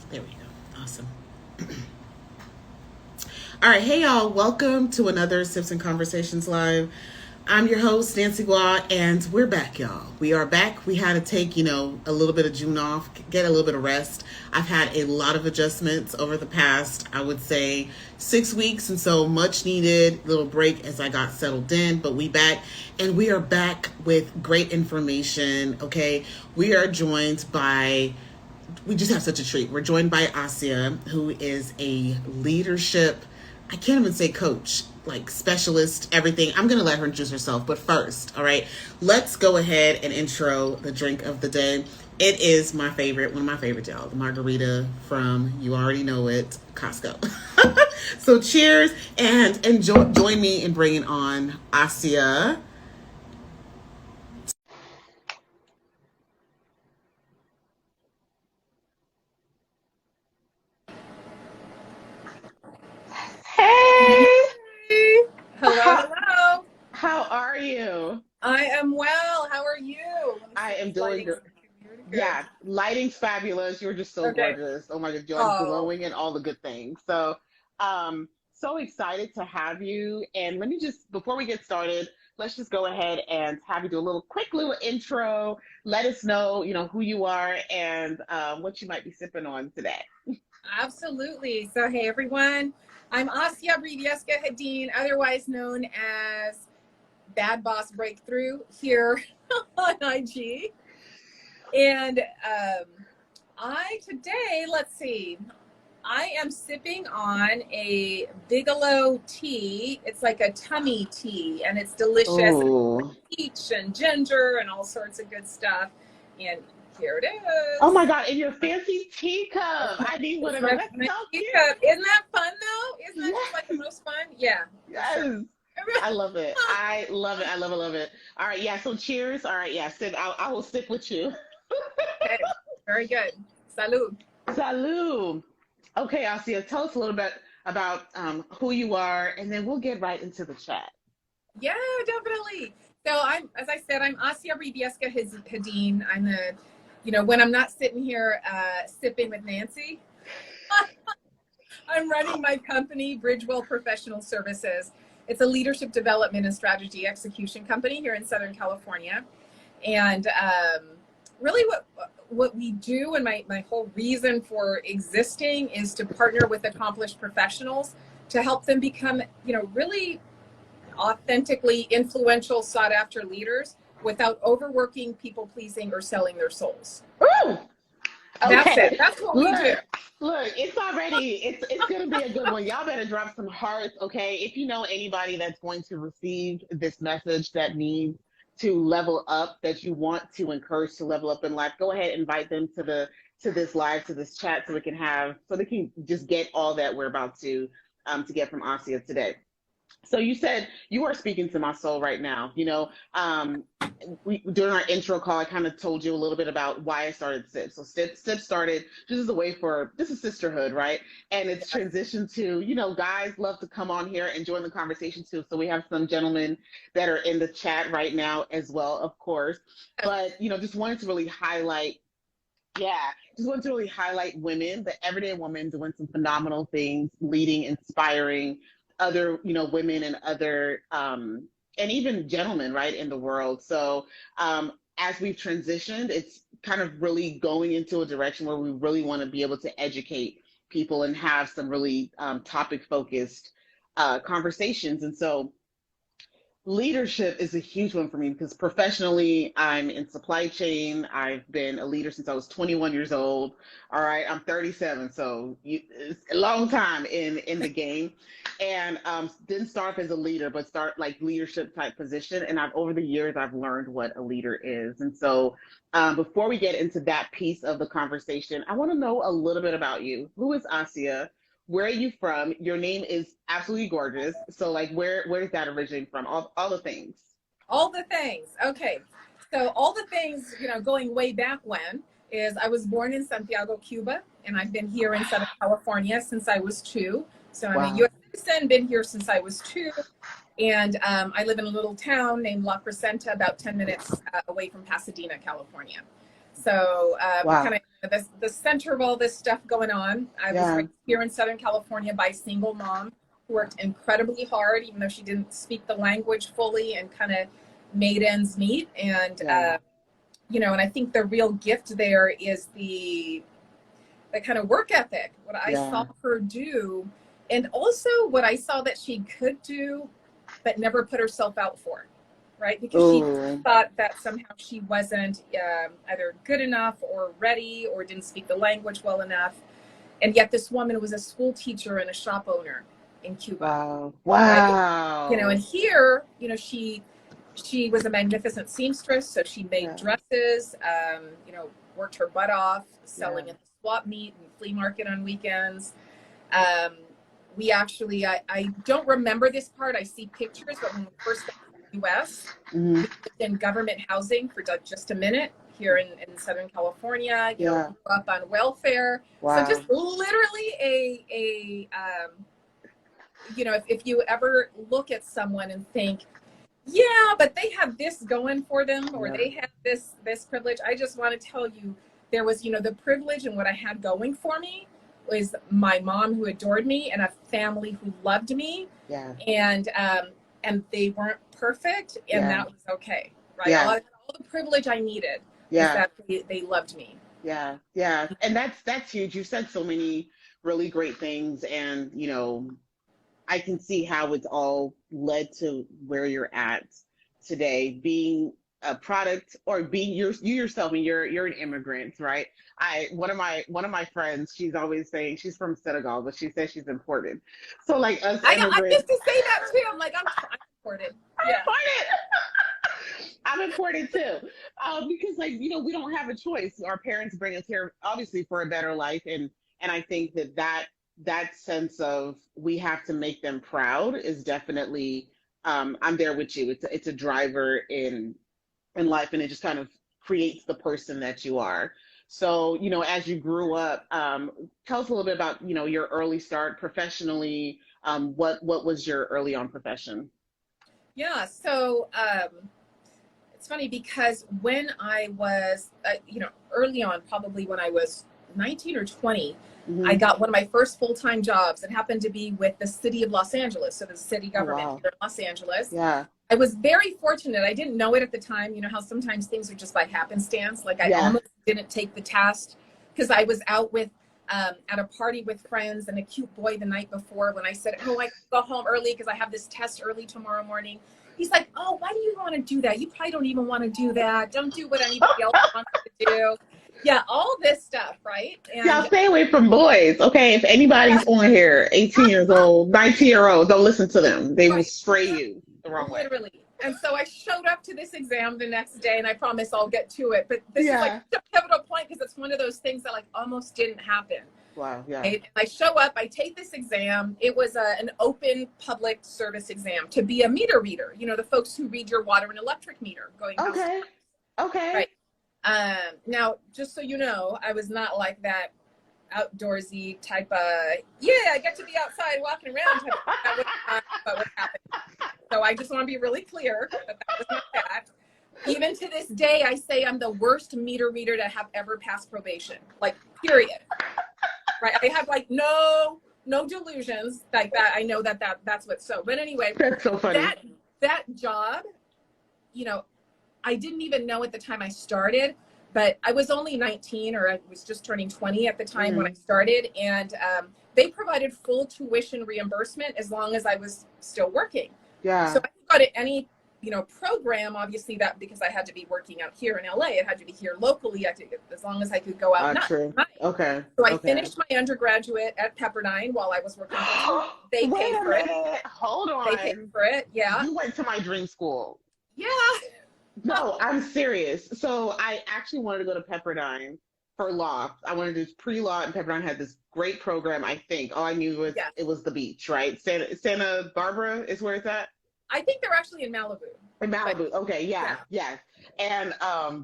There we go. Awesome. All right. Hey, y'all. Welcome to another Sips and Conversations Live. I'm your host, Nancy Ngwa, and we're back, y'all. We are back. We had to take, a little bit of June off, get a little bit of rest. I've had a lot of adjustments over the past, I would say, 6 weeks, and so much needed little break as I got settled in. But we back, and we are back with great information. Okay, we are joined by we just have such a treat. We're joined by Asia, who is a leadership, I can't even say coach, like specialist, everything. I'm going to let her introduce herself. But first, all right, let's go ahead and intro the drink of the day. It is my favorite, one of my favorites, y'all, the margarita from, you already know it, Costco. So cheers and join me in bringing on Asia. Hey, Hey. Hello, how, hello. how are you? I am well. How are you? Let me see I if am this doing lighting's good. really good. Yeah, lighting's fabulous. You're just so Okay. gorgeous. Oh my God, you're like Oh, glowing and all the good things. So excited to have you. And let me just, before we get started, let's just go ahead and have you do a quick little intro. Let us know, who you are and what you might be sipping on today. absolutely. So, hey, everyone. I'm Asia Bribiesca-Hedin, otherwise known as Bad Boss Breakthrough here on IG. And let's see, I am sipping on a Bigelow tea. It's like a tummy tea, and it's delicious. Oh, Peach and ginger and all sorts of good stuff. And here it oh my is. God, and your fancy teacup. I need one It's of those. my, That's my so teacup. cute. Isn't that fun though? Isn't that just Yes. like the most fun? Yeah, for sure. Yes. I love it. I love it. I love it. Love it. All right. Yeah. So cheers. All right. Yeah. I will stick with you. Okay, very good. Salud. Salud. Okay, Asia, tell us a little bit about who you are, and then we'll get right into the chat. Yeah, definitely. So as I said, I'm Asia Bribiesca-Hedin. I'm when I'm not sitting here sipping with Nancy, I'm running my company, Bridgewell Professional Services. It's a leadership development and strategy execution company here in Southern California. And really what we do, and my whole reason for existing, is to partner with accomplished professionals to help them become, really authentically influential, sought after leaders without overworking, people pleasing, or selling their souls. Ooh, That's it. okay. That's what we do. Look, look, it's gonna be a good one. Y'all better drop some hearts, okay? If you know anybody that's going to receive this message that needs to level up, that you want to encourage to level up in life, go ahead and invite them to this live, to this chat, so they can just get all that we're about to get from Asia today. So you said you are speaking to my soul right now. During our intro call, I kind of told you a little bit about why I started SIP. So SIP started just as a way for this is sisterhood, right? And it's transitioned to, guys love to come on here and join the conversation too. So we have some gentlemen that are in the chat right now as well, of course. But just wanted to really highlight yeah, just want to really highlight women, the everyday woman doing some phenomenal things, leading, inspiring other, women and other, and even gentlemen, right, in the world. So as we've transitioned, it's kind of really going into a direction where we really want to be able to educate people and have some really topic focused conversations. And so leadership is a huge one for me because professionally, I'm in supply chain. I've been a leader since I was 21 years old. All right, I'm 37, so it's a long time in the game. And didn't start off as a leader, but start like leadership type position. And over the years, I've learned what a leader is. And so, before we get into that piece of the conversation, I want to know a little bit about you. Who is Asia? Where are you from? Your name is absolutely gorgeous. So like where did that originate from? All the things. All the things. Okay. So all the things, going way back when, is I was born in Santiago, Cuba, and I've been here in Southern California since I was 2. So I'm a Wow. U.S. citizen, been here since I was 2. And I live in a little town named La Crescenta, about 10 minutes away from Pasadena, California. So kind Wow. of the center of all this stuff going on. I was raised here in Southern California by a single mom who worked incredibly hard, even though she didn't speak the language fully, and kind of made ends meet. And, you know, and I think the real gift there is the kind of work ethic, what I saw her do, and also what I saw that she could do, but never put herself out for, right? Because she thought that somehow she wasn't either good enough or ready or didn't speak the language well enough. And yet this woman was a school teacher and a shop owner in Cuba. Wow. Right? You know, and here, you know, she was a magnificent seamstress. So she made dresses, you know, worked her butt off, selling at the swap meet and flea market on weekends. We actually, I don't remember this part. I see pictures, but when we first got to the U.S., we lived in government housing for just a minute here in Southern California, you know, grew up on welfare. So just literally a you know, if you ever look at someone and think, yeah, but they have this going for them, or they have this privilege, I just want to tell you, there was, you know, the privilege, and what I had going for me was my mom who adored me and a family who loved me. And they weren't perfect, and that was okay, right? All the privilege I needed is that they loved me. And that's huge. You said so many really great things, and you know, I can see how it's all led to where you're at today, being a product, or being you yourself. And you're an immigrant, right? One of my friends, she's always saying she's from Senegal, but she says she's imported. So like us immigrants, I used to say that too. I'm like, I'm imported. I'm imported too, because like, you know, we don't have a choice. Our parents bring us here obviously for a better life, and I think that sense of we have to make them proud is definitely, I'm there with you. It's a driver in life, and it just kind of creates the person that you are. So, you know, as you grew up, tell us a little bit about, you know, your early start professionally. What was your early on profession? Yeah, so it's funny because when I was, you know, early on, probably when I was 19 or 20, I got one of my first full-time jobs. It happened to be with the city of Los Angeles, so the city government here in Los Angeles. I was very fortunate. I didn't know it at the time. You know how sometimes things are just by happenstance. Like I almost didn't take the task because I was out with at a party with friends and a cute boy the night before. When I said, oh, I can go home early because I have this test early tomorrow morning. He's like, oh, why do you want to do that? You probably don't even want to do that. Don't do what anybody else wants to do. Yeah, all this stuff, right? And y'all stay away from boys, okay? If anybody's on here, 18 years old, 19-year-old, don't listen to them. They will stray you the wrong way. Literally. And so I showed up to this exam the next day, and I promise I'll get to it. But this is like a pivotal point because it's one of those things that like almost didn't happen. Wow, Right? I show up, I take this exam. It was an open public service exam to be a meter reader. You know, the folks who read your water and electric meter going house to house. Okay. Right. Now, just so you know, I was not like that outdoorsy type of, I get to be outside walking around type of, that was not what happened. So I just want to be really clear that was not that. Even to this day, I say I'm the worst meter reader to have ever passed probation, like period. Right? I have like no delusions like that. I know that's what's so. But anyway, that's so funny. That job, you know, I didn't even know at the time I started, but I was only 19, or I was just turning 20 at the time when I started. And they provided full tuition reimbursement as long as I was still working. So I could go to any, you know, program, obviously that because I had to be working out here in LA, it had to be here locally. As long as I could go out. True. Okay. So I finished my undergraduate at Pepperdine while I was working. They paid for it. Hold on. They paid for it. Yeah. You went to my dream school. Yeah. No, I'm serious. So I actually wanted to go to Pepperdine for law. I wanted to do pre-law, and Pepperdine had this great program, I think. All I knew was it was the beach, right? Santa Barbara is where it's at? I think they're actually in Malibu. In Malibu, okay, yes. And,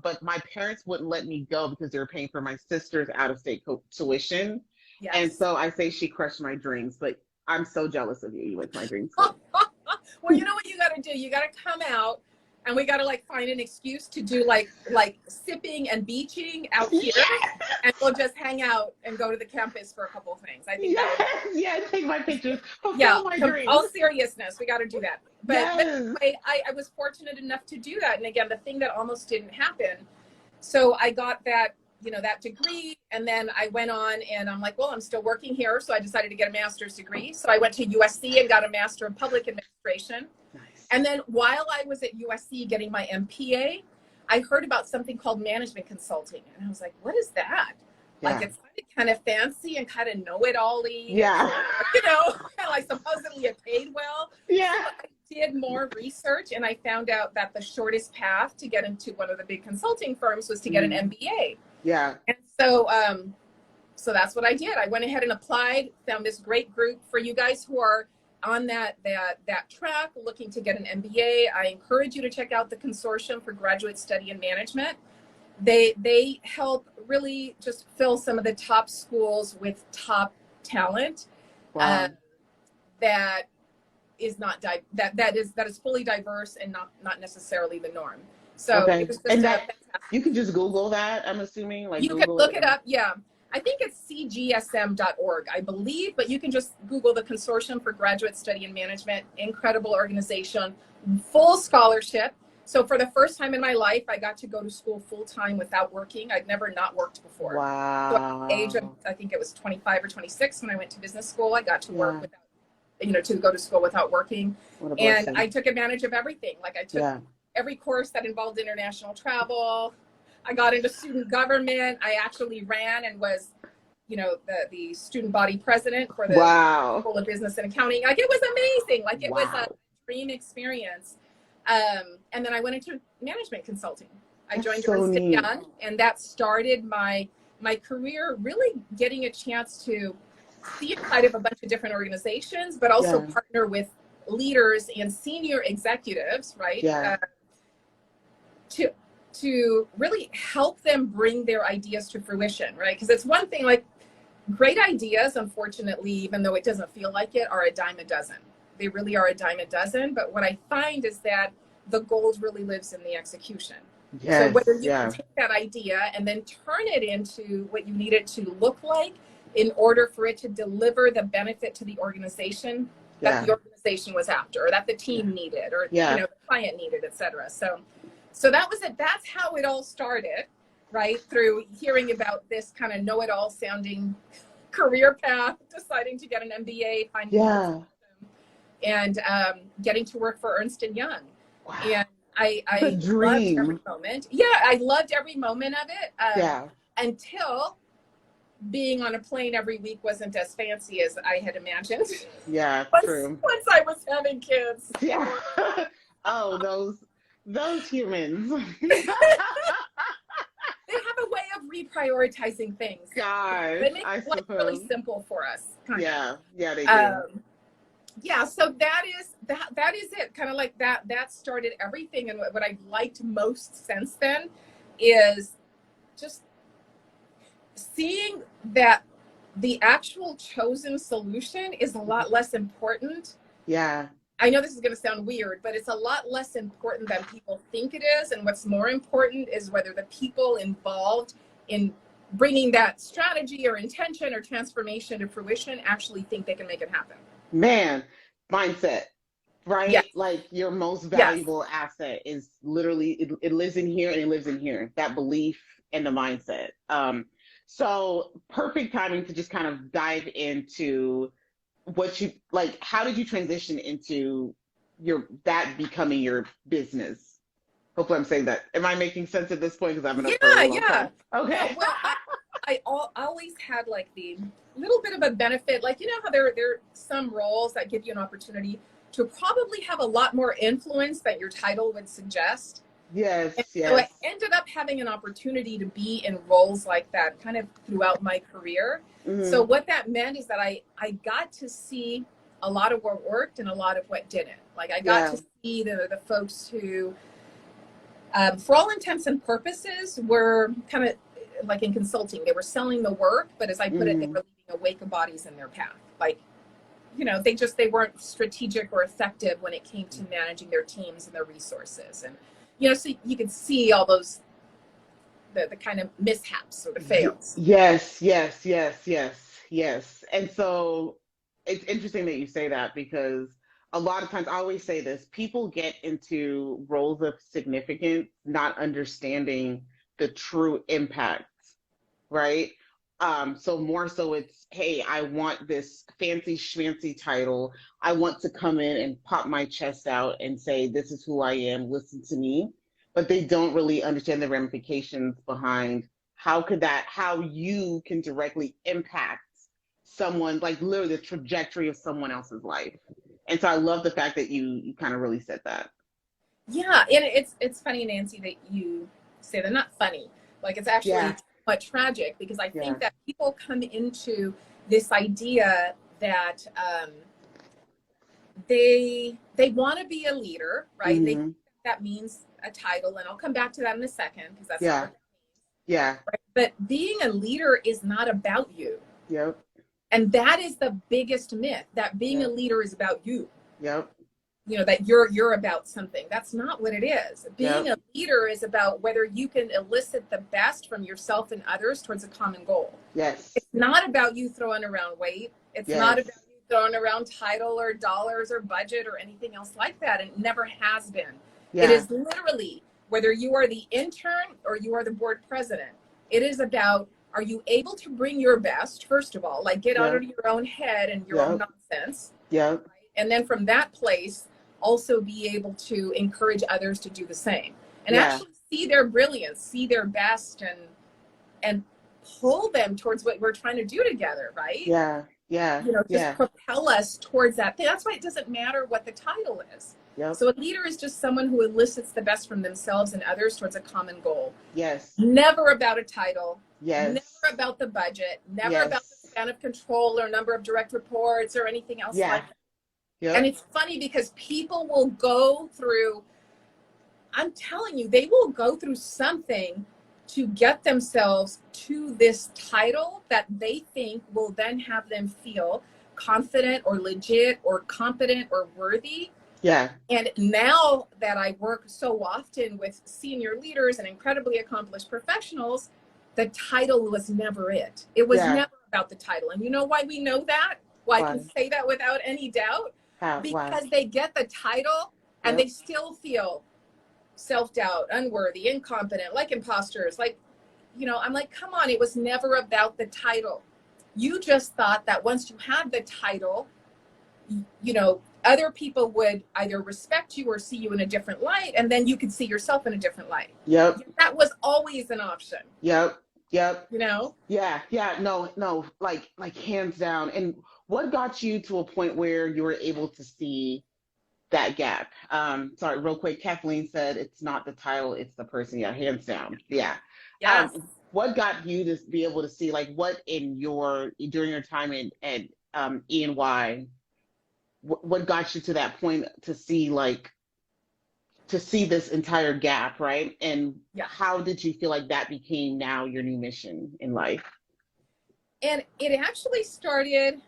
but my parents wouldn't let me go because they were paying for my sister's out-of-state tuition. Yes. And so I say she crushed my dreams, but I'm so jealous of you. You went to my dream school. Well, you know what you got to do? You got to come out and we got to like find an excuse to do like sipping and beaching out here, and we'll just hang out and go to the campus for a couple of things. I think take my pictures, yeah, my dreams. all seriousness, we got to do that. But Yes. I was fortunate enough to do that, and again, the thing that almost didn't happen. So I got that, you know, that degree, and then I went on, and I'm like, well, I'm still working here, so I decided to get a master's degree. So I went to USC and got a master in public administration. Nice. And then while I was at USC getting my MPA, I heard about something called management consulting, and I was like, what is that? Yeah. Like, it's kind of fancy and kind of know-it-all-y. Yeah. You know, like supposedly it paid well. Yeah. So I did more research, and I found out that the shortest path to get into one of the big consulting firms was to get an MBA. Yeah. And so, so that's what I did. I went ahead and applied, found this great group. For you guys who are on that track, looking to get an MBA, I encourage you to check out the Consortium for Graduate Study in Management. They help really just fill some of the top schools with top talent. Wow. That is not that is fully diverse and not necessarily the norm. So it was just and you can just Google that, I'm assuming. Like, you Google can look it up. Yeah, I think it's cgsm.org, I believe, but you can just Google the Consortium for Graduate Study in Management. Incredible organization, full scholarship. So for the first time in my life, I got to go to school full time without working. I'd never not worked before. Wow. So at the age of, I think it was 25 or 26 when I went to business school, I got to work without, you know, to go to school without working. And I took advantage of everything. Like, I took every course that involved international travel. I got into student government. I actually ran and was, you know, the student body president for the School of Business and Accounting. Like, it was amazing. Like, it was a dream experience. And then I went into management consulting. I joined Ernst & Young, and that started my career, really getting a chance to see inside of a bunch of different organizations, but also partner with leaders and senior executives, right? To really help them bring their ideas to fruition, right? Because it's one thing, like, great ideas, unfortunately, even though it doesn't feel like it, are a dime a dozen. They really are a dime a dozen. But what I find is that the gold really lives in the execution. So whether you can take that idea and then turn it into what you need it to look like in order for it to deliver the benefit to the organization that the organization was after, or that the team needed, or you know, the client needed, et cetera. So that was it. That's how it all started, right? Through hearing about this kind of know-it-all sounding career path, deciding to get an MBA, finding and getting to work for Ernst & Young. Wow. And I loved every moment. Yeah, I loved every moment of it. Until being on a plane every week wasn't as fancy as I had imagined. Yeah, true. Once I was having kids. Yeah. Oh, those humans. They have a way of reprioritizing things. God, They make life really simple for us. Yeah, they do. Yeah, so that is it. Kind of like that started everything. And what I've liked most since then is just seeing that the actual chosen solution is a lot less important. Yeah. I know this is going to sound weird, but it's a lot less important than people think it is. And what's more important is whether the people involved in bringing that strategy or intention or transformation to fruition actually think they can make it happen. Man, mindset, right? Yes. Like, your most valuable asset is literally, it lives in here, and it lives in here, that belief and the mindset. So perfect timing to just kind of dive into what you, like, how did you transition into that becoming your business? Hopefully I'm saying that. Am I making sense at this point? Because I've been up for a long time. Okay. Well, I always had like the little bit of a benefit, like, you know how there are some roles that give you an opportunity to probably have a lot more influence than your title would suggest. Yes. So I ended up having an opportunity to be in roles like that kind of throughout my career. Mm-hmm. So what that meant is that I got to see a lot of what worked and a lot of what didn't. Like, I got to see the folks who, for all intents and purposes, were kind of like in consulting. They were selling the work, but as I put it, they were leaving a wake of bodies in their path. Like, you know, they weren't strategic or effective when it came to managing their teams and their resources. And you know, so you can see all those, the kind of mishaps or the fails. Yes, yes, yes, yes, yes. And so it's interesting that you say that because a lot of times I always say this, people get into roles of significance not understanding the true impact, right? So more so it's, hey, I want this fancy schmancy title. I want to come in and pop my chest out and say, this is who I am, listen to me. But they don't really understand the ramifications behind how you can directly impact someone, like literally the trajectory of someone else's life. And so I love the fact that you kind of really said that. Yeah, and it's funny, Nancy, that you say they're not funny. Like, it's actually Yeah, somewhat tragic, because I yeah. think that people come into this idea that they want to be a leader, right? They Hmm. think that means a title, and I'll come back to that in a second, because that's not Yeah, what that yeah, means. Right? But being a leader is not about you. yep, And that is the biggest myth, that being a yep, leader is about you. yep, You know, that you're about something. That's not what it is. Being yep. a leader is about whether you can elicit the best from yourself and others towards a common goal. Yes, It's not about you throwing around weight. It's not about yes, you throwing around title or dollars or budget or anything else like that. It never has been. It yeah, is literally, whether you are the intern or you are the board president, it is about, are you able to bring your best, first of all, like get out yep, of your own head and your own yep, nonsense. yep, And then from that place, also be able to encourage others to do the same and yeah, actually see their brilliance, see their best, and pull them towards what we're trying to do together, right? yeah, yeah, You know, just yeah, propel us towards that thing. That's why it doesn't matter what the title is. yep, So a leader is just someone who elicits the best from themselves and others towards a common goal. yes, Never about a title, never yes, about the budget, never about the yes, span of control or number of direct reports or anything else yeah, like that. And yep, it's funny because people will go through, I'm telling you, they will go through something to get themselves to this title that they think will then have them feel confident or legit or competent or worthy. yeah, And now that I work so often with senior leaders and incredibly accomplished professionals, the title was never it. It was yeah. never about the title. And you know why we know that? Why I can Why? say that without any doubt? How? Why? Because they get the title and they Yep, still feel self-doubt, unworthy, incompetent, like imposters. Like, you know, I'm like, come on, it was never about the title. You just thought that once you had the title, you know, other people would either respect you or see you in a different light, and then you could see yourself in a different light. yep, That was always an option, yep, yep. you know? Yeah, yeah, no, no, like hands down. And what got you to a point where you were able to see that gap? Sorry, real quick, Kathleen said it's not the title, it's the person. Yeah, hands down. Yeah. Yes. What got you to be able to see, like, what in your during your time at E&Y, what got you to that point to see this entire gap, right? And Yeah. how did you feel like that became now your new mission in life? And it actually started,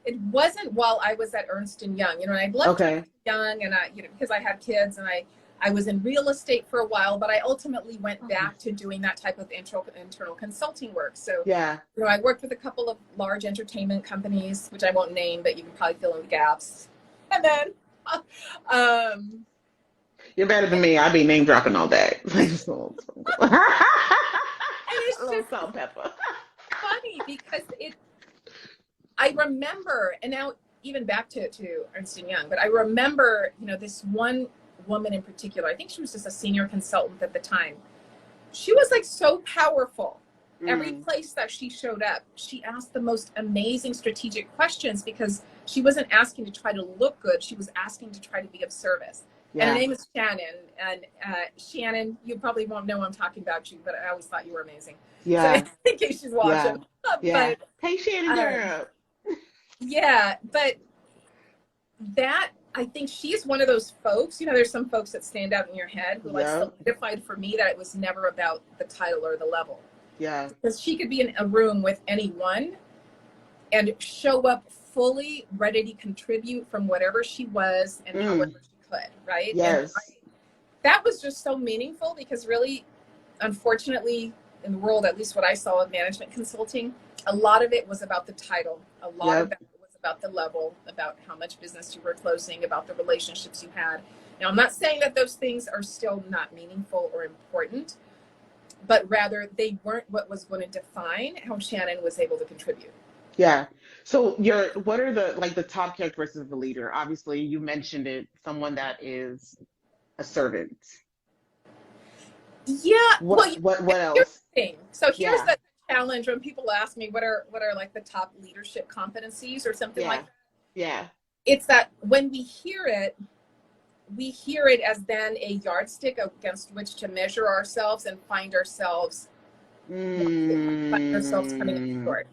it wasn't while I was at Ernst & Young. You know, and I left Okay. Ernst & Young, and I, you know, because I had kids, and I was in real estate for a while, but I ultimately went back to doing that type of internal consulting work. So, Yeah. you know, I worked with a couple of large entertainment companies, which I won't name, but you can probably fill in the gaps. And then, You're better than me. I be name dropping all day. Like, and it's a little just salt and pepper. funny because I remember, and now even back to Ernst & Young, but I remember, you know, this one woman in particular, I think she was just a senior consultant at the time. She was like so powerful. Every place that she showed up, she asked the most amazing strategic questions, because she wasn't asking to try to look good. She was asking to try to be of service. Yeah. And her name is Shannon. And Shannon, you probably won't know I'm talking about you, but I always thought you were amazing. Yeah. So in case she's watching. Yeah. But, Hey, Shannon girl. yeah, but that, I think she's one of those folks, you know, there's some folks that stand out in your head who like solidified for me that it was never about the title or the level. Yeah. Because she could be in a room with anyone and show up fully ready to contribute from whatever she was and however she could, right? Yes. And that was just so meaningful, because really, unfortunately, in the world, at least what I saw of management consulting, a lot of it was about the title. A lot of that was about the level, about how much business you were closing, about the relationships you had. Now, I'm not saying that those things are still not meaningful or important, but rather they weren't what was going to define how Shannon was able to contribute. Yeah. So what are the top characteristics of a leader? Obviously, you mentioned it, someone that is a servant. Yeah. What Here's else? the thing. So here's Yeah. the challenge when people ask me what are like the top leadership competencies or something like that. Yeah. It's that when we hear it as then a yardstick against which to measure ourselves and find ourselves coming up short.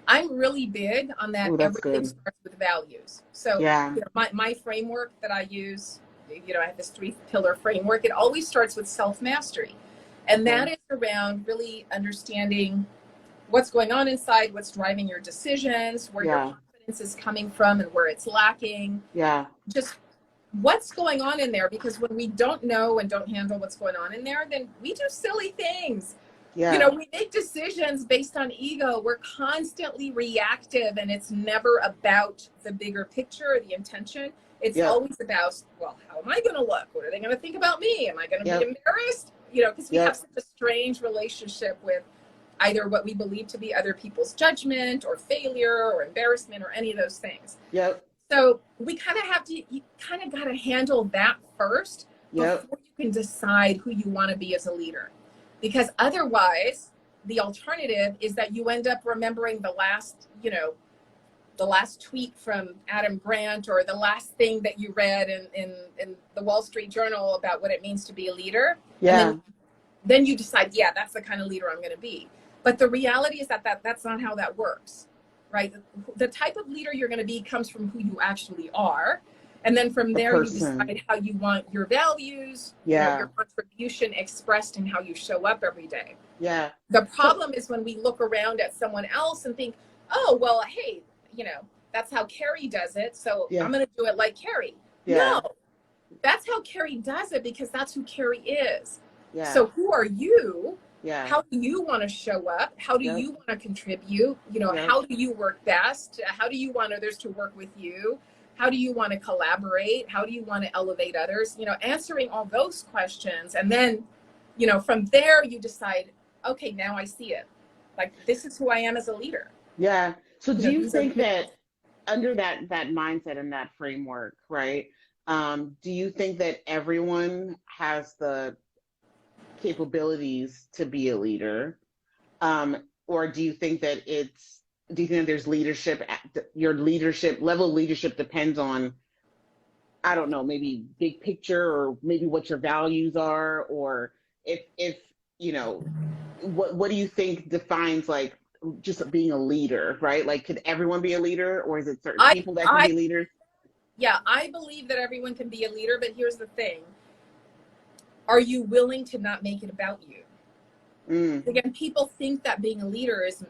I'm really big on that. Oh, that's Everything good. starts with values. So Yeah. my framework that I use, I have this 3-pillar framework. It always starts with self-mastery. And that is around really understanding what's going on inside, what's driving your decisions, where your confidence is coming from and where it's lacking. Yeah. Just what's going on in there, because when we don't know and don't handle what's going on in there, then we do silly things. Yeah. We make decisions based on ego. We're constantly reactive, and it's never about the bigger picture or the intention. It's always about, well, how am I going to look? What are they going to think about me? Am I going to be embarrassed? Because we have such a strange relationship with either what we believe to be other people's judgment or failure or embarrassment or any of those things. Yep. So we kind of you kind of got to handle that first before you can decide who you want to be as a leader. Because otherwise, the alternative is that you end up remembering the last tweet from Adam Grant, or the last thing that you read in the Wall Street Journal about what it means to be a leader. Yeah. And then you decide, that's the kind of leader I'm going to be. But the reality is that's not how that works, right? The type of leader you're going to be comes from who you actually are. And then from there, you decide how you want your values, your contribution expressed in how you show up every day. Yeah. The problem is when we look around at someone else and think, oh, well, hey, that's how Carrie does it, so I'm going to do it like Carrie. Yeah. No, that's how Carrie does it because that's who Carrie is. Yeah. So who are you? Yeah. How do you want to show up? How do you want to contribute? How do you work best? How do you want others to work with you? How do you want to collaborate? How do you want to elevate others? Answering all those questions. And then, from there you decide, okay, now I see it. Like, this is who I am as a leader. Yeah. So do you think that under that mindset and that framework, right? Do you think that everyone has the capabilities to be a leader? Or do you think that there's leadership, your leadership level of leadership depends on, I don't know, maybe big picture, or maybe what your values are, or if what do you think defines like just being a leader, right? Like, could everyone be a leader, or is it certain people that can be leaders? Yeah, I believe that everyone can be a leader, but here's the thing. Are you willing to not make it about you? Again, people think that being a leader is,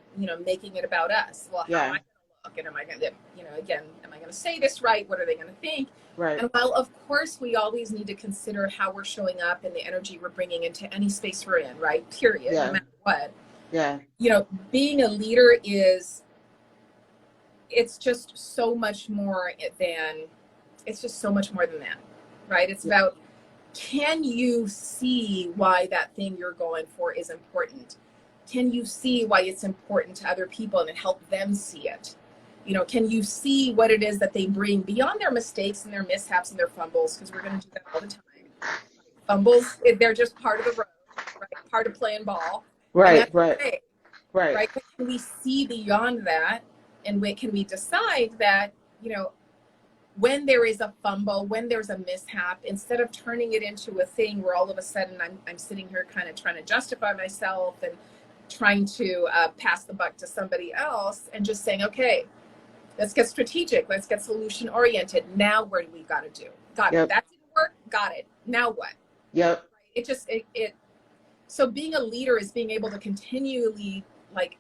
making it about us. Well, how am I going to look? And am I going to, am I going to say this right? What are they going to think? Right. And while, of course, we always need to consider how we're showing up and the energy we're bringing into any space we're in, right? Period. No matter what. Yeah. Being a leader it's just so much more than that, right? It's about, can you see why that thing you're going for is important? Can you see why it's important to other people and help them see it? Can you see what it is that they bring beyond their mistakes and their mishaps and their fumbles? Because we're going to do that all the time. Fumbles, they're just part of the road, right? Part of playing ball. Right. Okay, right. But can we see beyond that? And can we decide that, when there is a fumble, when there's a mishap, instead of turning it into a thing where all of a sudden I'm sitting here kind of trying to justify myself and trying to pass the buck to somebody else, and just saying, okay, let's get strategic. Let's get solution oriented. Now what do we got to do? Got it. That didn't work. Got it. Now what? Yep. So being a leader is being able to continually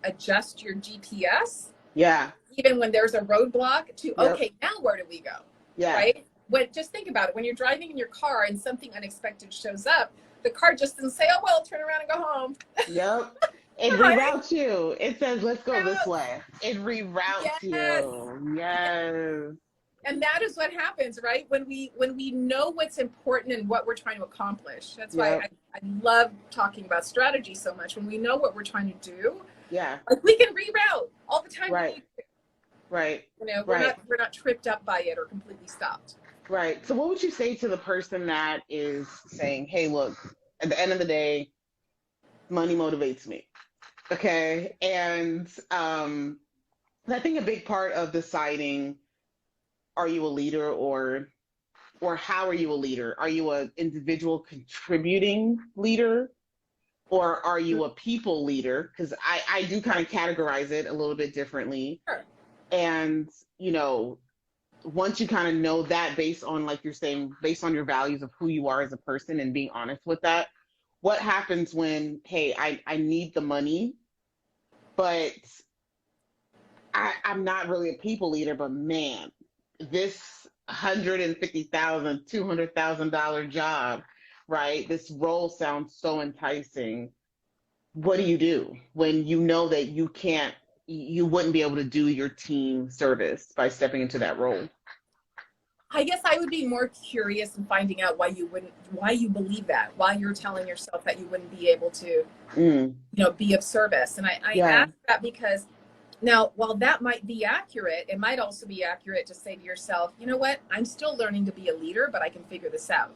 adjust your GPS. Yeah. Even when there's a roadblock to, okay, now where do we go? Yeah. Right? just think about it. When you're driving in your car and something unexpected shows up, the car just doesn't say, oh, well, turn around and go home. Yep. It Right? reroutes you. It says, let's go this way. It reroutes Yes. you. Yes. And that is what happens, right? When we know what's important and what we're trying to accomplish. That's why Yep. I love talking about strategy so much. When we know what we're trying to do, Yeah. like we can reroute all the time. Right. Right. You know, Right. we're not tripped up by it or completely stopped. Right. So what would you say to the person that is saying, hey, look, at the end of the day, money motivates me. Okay. And I think a big part of deciding, are you a leader or how are you a leader? Are you an individual contributing leader, or are you a people leader? Because I do kind of categorize it a little bit differently. Sure. And, you know, once you kind of know that, based on, like you're saying, based on your values of who you are as a person and being honest with that, what happens when, hey, I need the money, but I'm not really a people leader, but man, this $150,000, $200,000 job, right? This role sounds so enticing. What do you do when you know that you wouldn't be able to do your team service by stepping into that role? I guess I would be more curious in finding out why you believe that, why you're telling yourself that you wouldn't be able to, you know, be of service. And I ask that because now, while that might be accurate, it might also be accurate to say to yourself, you know what, I'm still learning to be a leader, but I can figure this out.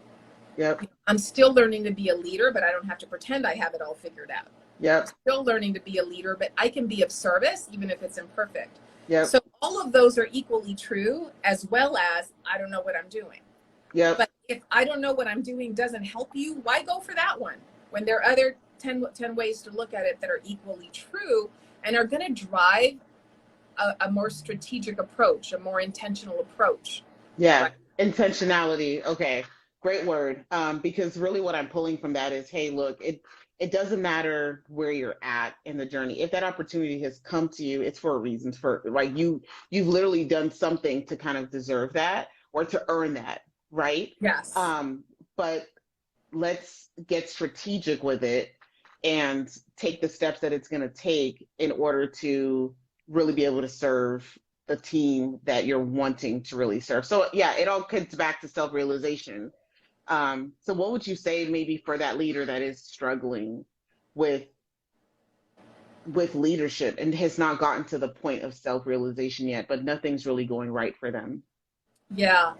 Yep. I'm still learning to be a leader, but I don't have to pretend I have it all figured out. Yep. I'm still learning to be a leader, but I can be of service, even if it's imperfect. Yep. So all of those are equally true, as well as I don't know what I'm doing. Yep. But if I don't know what I'm doing doesn't help you, why go for that one when there are other 10 ways to look at it that are equally true and are going to drive a more strategic approach, a more intentional approach. Yeah. Right? Intentionality. Okay. Great word. Because really what I'm pulling from that is, hey, look, it doesn't matter where you're at in the journey. If that opportunity has come to you, it's for a reason. For like you've literally done something to kind of deserve that or to earn that, right? Yes. But let's get strategic with it and take the steps that it's going to take in order to really be able to serve the team that you're wanting to really serve. So yeah, it all comes back to self-realization. So what would you say maybe for that leader that is struggling with leadership and has not gotten to the point of self-realization yet, but nothing's really going right for them? Yeah.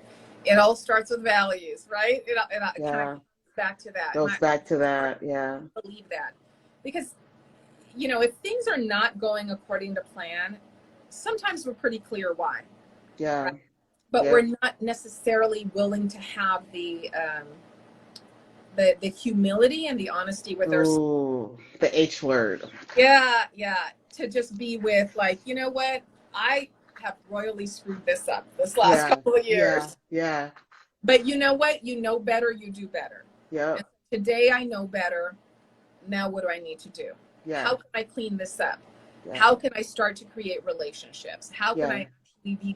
It all starts with values, right? It kind of goes back to that. Goes back to that, yeah. I believe that. Because, you know, if things are not going according to plan, sometimes we're pretty clear why. Yeah. Right? But we're not necessarily willing to have the humility and the honesty with ourselves. The H word. Yeah. To just be with, like, you know what? I have royally screwed this up this last couple of years. Yeah. But you know what? You know better, you do better. Yeah. Today I know better. Now what do I need to do? Yeah. How can I clean this up? Yeah. How can I start to create relationships? How can I actually be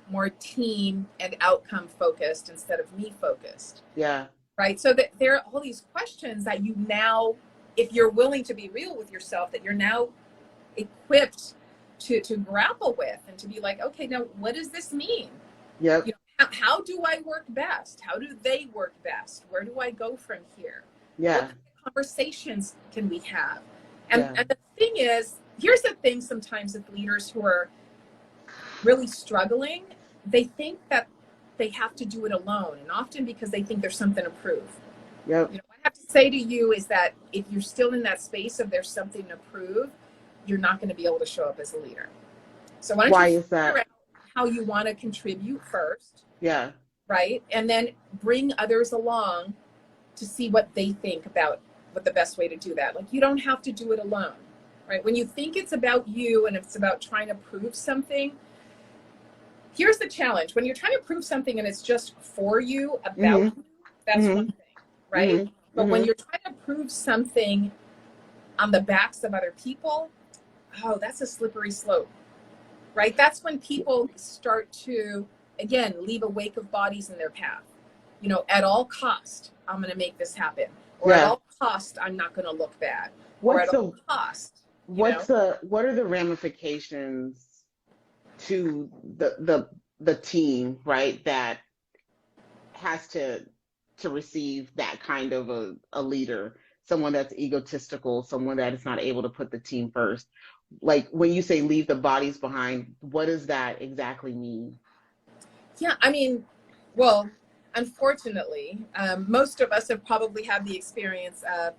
more team and outcome focused instead of me focused? Yeah. Right. So that there are all these questions that you now, if you're willing to be real with yourself, that you're now equipped to grapple with and to be like, okay, now what does this mean? Yep. You know, how do I work best? How do they work best? Where do I go from here? Yeah. What conversations can we have? And the thing is, here's the thing sometimes with leaders who are really struggling, they think that they have to do it alone. And often because they think there's something to prove. Yep. You know, what I have to say to you is that if you're still in that space of there's something to prove, you're not going to be able to show up as a leader. So why don't you figure out how you want to contribute first? Yeah. Right. And then bring others along to see what they think about what the best way to do that. Like, you don't have to do it alone. Right. When you think it's about you and it's about trying to prove something, here's the challenge. When you're trying to prove something and it's just for you, about you, that's one thing. Right. But when you're trying to prove something on the backs of other people, that's a slippery slope. Right. That's when people start to again, leave a wake of bodies in their path. You know, at all cost, I'm going to make this happen. Or at all cost, I'm not going to look bad. Or at all cost, what are the ramifications to the team, right, that has to receive that kind of a leader, someone that's egotistical, someone that is not able to put the team first? Like, when you say leave the bodies behind, what does that exactly mean? Yeah, I mean, well, unfortunately, most of us have probably had the experience of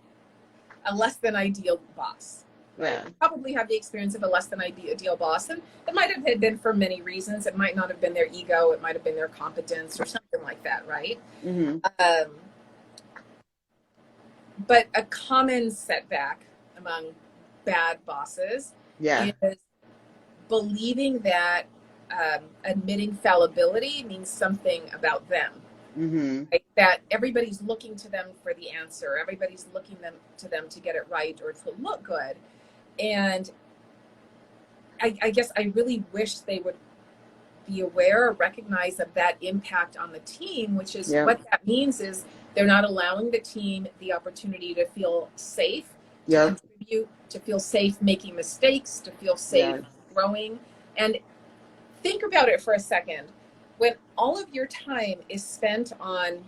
a less than ideal boss. Right? Yeah. Probably have the experience of a less than ideal boss, and it might have been for many reasons. It might not have been their ego. It might have been their competence or something like that, right? Mm-hmm. But a common setback among bad bosses is believing that admitting fallibility means something about them. Mm-hmm. Right? That everybody's looking to them for the answer. Everybody's looking to them to get it right or to look good. And I guess I really wish they would be aware or recognize of that impact on the team, which is what that means is they're not allowing the team the opportunity to feel safe, to contribute, to feel safe making mistakes, to feel safe growing. And think about it for a second. When all of your time is spent on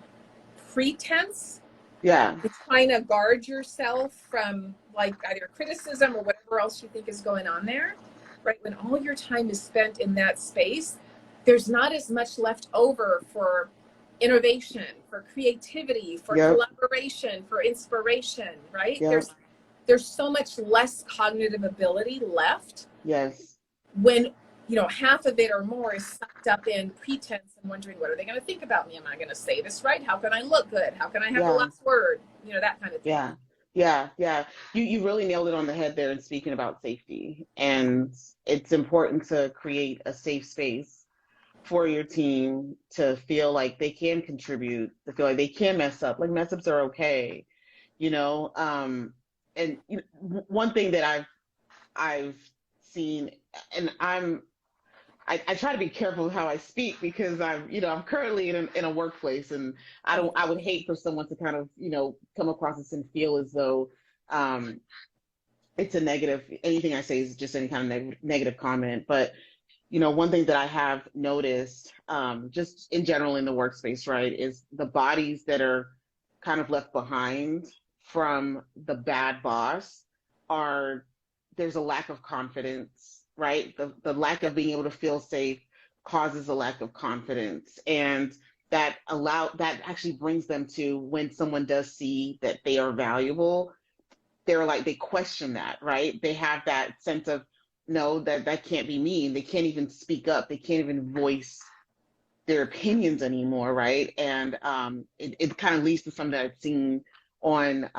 pretense, trying to guard yourself from like either criticism or whatever else you think is going on there, right? When all your time is spent in that space, there's not as much left over for innovation, for creativity, for collaboration, for inspiration, right? There's so much less cognitive ability left. When, you know, half of it or more is sucked up in pretense and wondering, what are they going to think about me? Am I going to say this right? How can I look good? How can I have the last word? You know, that kind of thing. You really nailed it on the head there in speaking about safety. And it's important to create a safe space for your team to feel like they can contribute, to feel like they can mess up. Like, mess ups are okay, you know. And one thing that I've seen, and I try to be careful of how I speak, because I'm currently in a workplace, and I would hate for someone to kind of, come across this and feel as though it's a negative, anything I say is just any kind of negative comment. But, one thing that I have noticed, just in general in the workspace, right, is the bodies that are kind of left behind from the bad boss there's a lack of confidence, right? The lack of being able to feel safe causes a lack of confidence. And that actually brings them to, when someone does see that they are valuable, they question that, right? They have that sense of, no, that can't be me. They can't even speak up. They can't even voice their opinions anymore, right? And it kind of leads to something that I've seen on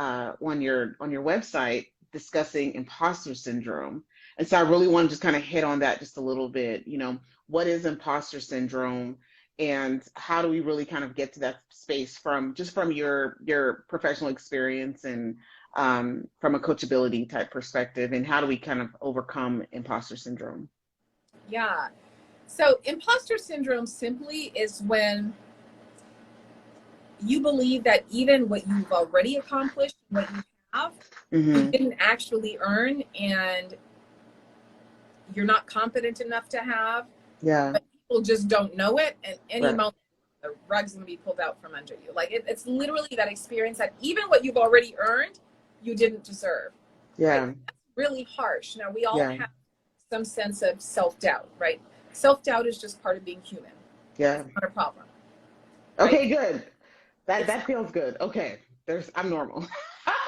your website, discussing imposter syndrome. And so I really want to just kind of hit on that just a little bit. What is imposter syndrome, and how do we really kind of get to that space from your professional experience, and from a coachability type perspective, and how do we kind of overcome imposter syndrome? Yeah. So imposter syndrome simply is when you believe that even what you've already accomplished, what you have, you didn't actually earn, and you're not confident enough to have. But people just don't know it, and any moment the rug's going to be pulled out from under you. Like it's literally that experience that even what you've already earned, you didn't deserve. Right? That's really harsh. Now, we all have some sense of self-doubt, right? Self-doubt is just part of being human. It's not a problem. Okay, good. That feels good. Okay, I'm normal.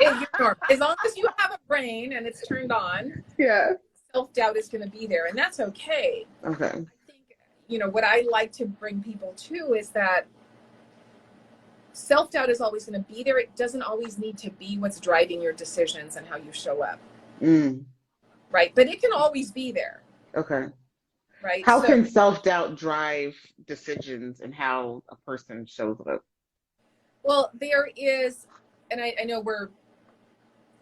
You're normal. As long as you have a brain and it's turned on, self-doubt is going to be there, and that's okay. Okay. I think, what I like to bring people to is that self-doubt is always going to be there. It doesn't always need to be what's driving your decisions and how you show up. Right? But it can always be there. Okay. Right? How can self-doubt drive decisions and how a person shows up? Well, there is, and I know